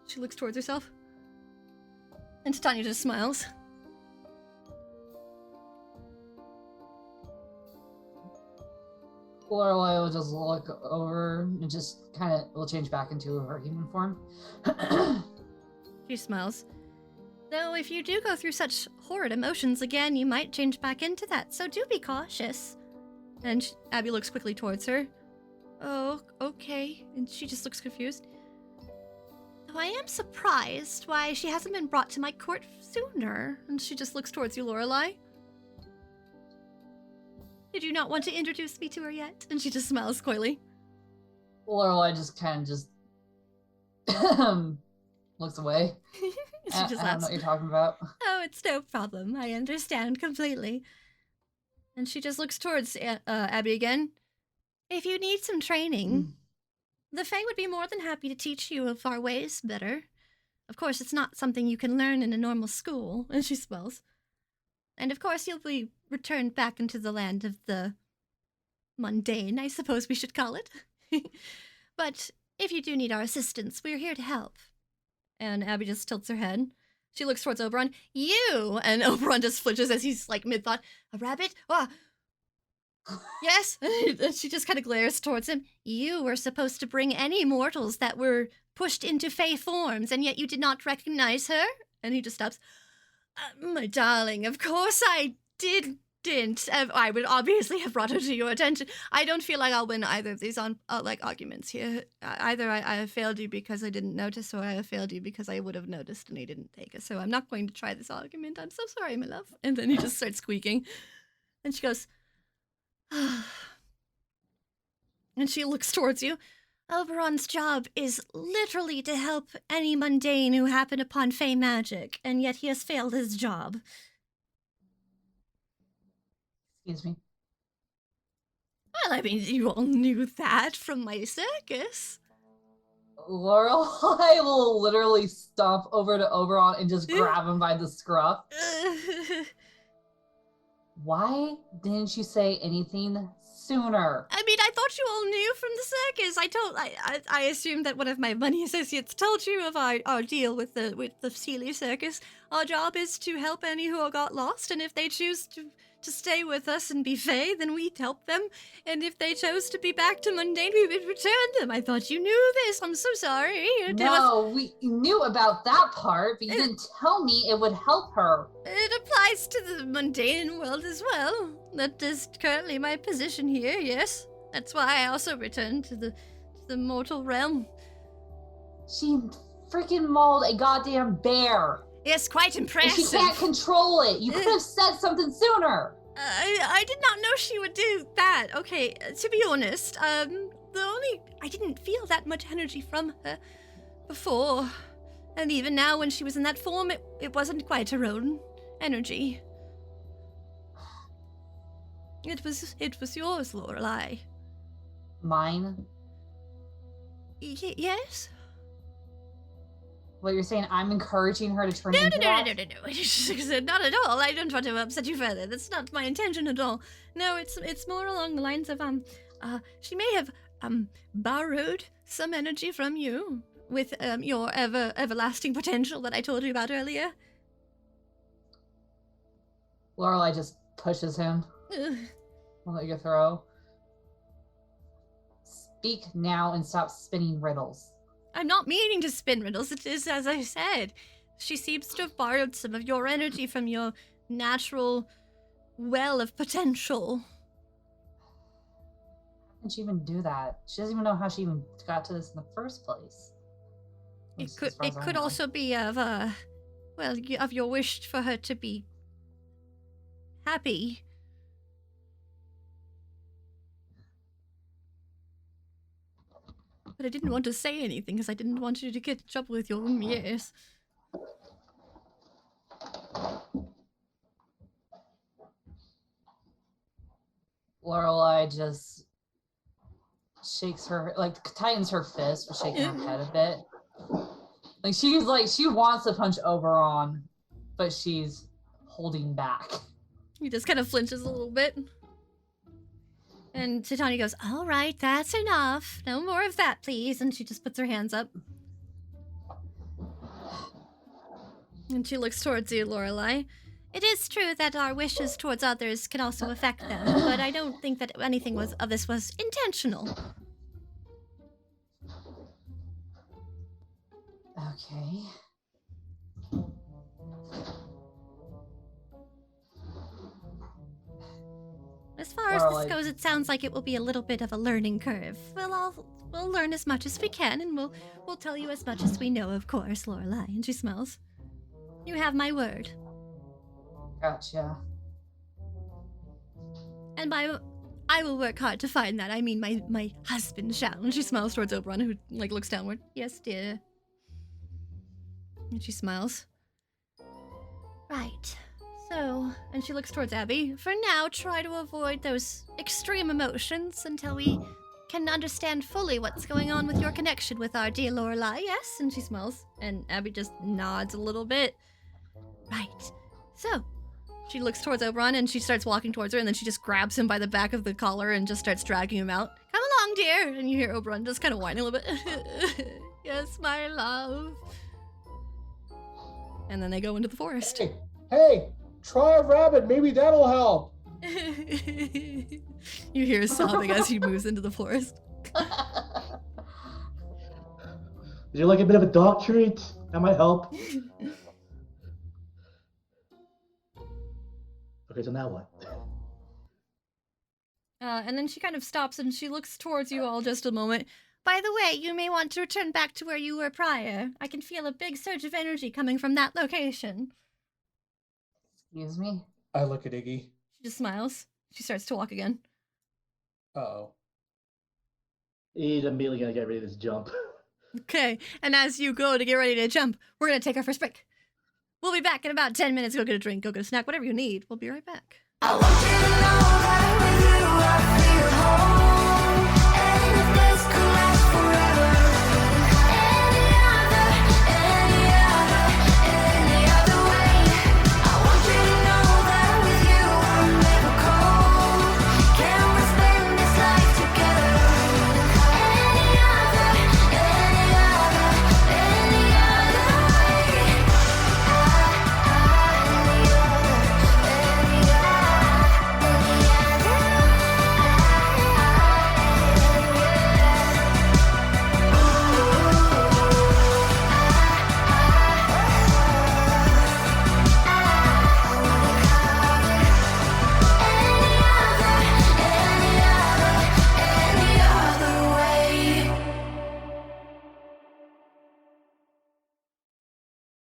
She looks towards herself. And Titania just smiles. Lorelei will just look over and just kind of will change back into her human form. She smiles. Though if you do go through such horrid emotions again, you might change back into that, so do be cautious. And Abby looks quickly towards her. Oh, okay. And she just looks confused. Though I am surprised why she hasn't been brought to my court sooner. And she just looks towards you, Lorelei. Did you not want to introduce me to her yet? And she just smiles coyly. Lorelei just kind of just looks away. She just I don't laughs. know what you're talking about. Oh, it's no problem. I understand completely. And she just looks towards Abby again. If you need some training, the Fae would be more than happy to teach you of our ways better. Of course, it's not something you can learn in a normal school. And she smiles. And of course, you'll be returned back into the land of the mundane, I suppose we should call it. But if you do need our assistance, we're here to help. And Abby just tilts her head. She looks towards Oberon. You! And Oberon just flinches as he's like mid-thought. A rabbit? Ah! Yes? And she just kind of glares towards him. You were supposed to bring any mortals that were pushed into Fae forms, and yet you did not recognize her? And he just stops. My darling, of course I didn't. I would obviously have brought her to your attention. I don't feel like I'll win either of these arguments here. Either I have failed you because I didn't notice, or I have failed you because I would have noticed and he didn't take it. So I'm not going to try this argument. I'm so sorry, my love. And then he just starts squeaking. And she goes, and she looks towards you. Oberon's job is literally to help any mundane who happen upon Fae magic, and yet he has failed his job. Excuse me. Well, I mean, you all knew that from my circus. Lorelei will literally stomp over to Oberon and just grab him by the scruff. Why didn't you say anything sooner? I mean, I thought you all knew from the circus. I assumed that one of my money associates told you of our deal with the Sealy Circus. Our job is to help any who got lost, and if they choose to stay with us and be Fae, then we'd help them. And if they chose to be back to mundane, we would return them. I thought you knew this. I'm so sorry. No, we knew about that part, but you didn't tell me it would help her. It applies to the mundane world as well. That is currently my position here, yes. That's why I also returned to the mortal realm. She freaking mauled a goddamn bear. Yes, quite impressive. And she can't control it. You could have said something sooner. I did not know she would do that. Okay, to be honest, I didn't feel that much energy from her before. And even now when she was in that form, it wasn't quite her own energy. It was yours, Lorelei. Mine? Yes? What you're saying, I'm encouraging her to turn into that? No. Not at all. I don't want to upset you further. That's not my intention at all. No, it's more along the lines of, she may have, borrowed some energy from you with, your everlasting potential that I told you about earlier. Lorelei just pushes him. I'll let you throw. Speak now and stop spinning riddles. I'm not meaning to spin riddles. It is as I said. She seems to have borrowed some of your energy from your natural well of potential. How can she even do that? She doesn't even know how she even got to this in the first place. It could also be of of your wish for her to be happy. But I didn't want to say anything because I didn't want you to get in trouble with your yes. Lorelei just shakes her, like, tightens her fist, shaking her head a bit. Like, she wants to punch Oberon, but she's holding back. He just kind of flinches a little bit. And Titania goes, all right, that's enough. No more of that, please. And she just puts her hands up. And she looks towards you, Lorelei. It is true that our wishes towards others can also affect them, but I don't think that anything of this was intentional. Okay. As far as this goes, it sounds like it will be a little bit of a learning curve. We'll learn as much as we can, and we'll tell you as much as we know, of course, Lorelei. And she smiles. You have my word. Gotcha. And I will work hard to find that. I mean, my husband shall. And she smiles towards Oberon, who looks downward. Yes, dear. And she smiles. Right. So, and she looks towards Abby. For now, try to avoid those extreme emotions until we can understand fully what's going on with your connection with our dear Lorelei. Yes? And she smiles. And Abby just nods a little bit. Right. So, she looks towards Oberon and she starts walking towards her, and then she just grabs him by the back of the collar and just starts dragging him out. Come along, dear! And you hear Oberon just kind of whining a little bit. Yes, my love. And then they go into the forest. Hey, try a rabbit. Maybe that'll help. You hear sobbing as he moves into the forest. Would you like a bit of a dog treat? That might help. Okay, so now what? And then she kind of stops and she looks towards you all just a moment. By the way, you may want to return back to where you were prior. I can feel a big surge of energy coming from that location. Excuse me? I look at Iggy. She just smiles. She starts to walk again. Uh-oh. He's immediately gonna get ready to jump. Okay, and as you go to get ready to jump, we're gonna take our first break. We'll be back in about 10 minutes. Go get a drink, go get a snack, whatever you need. We'll be right back. I want you to know that with you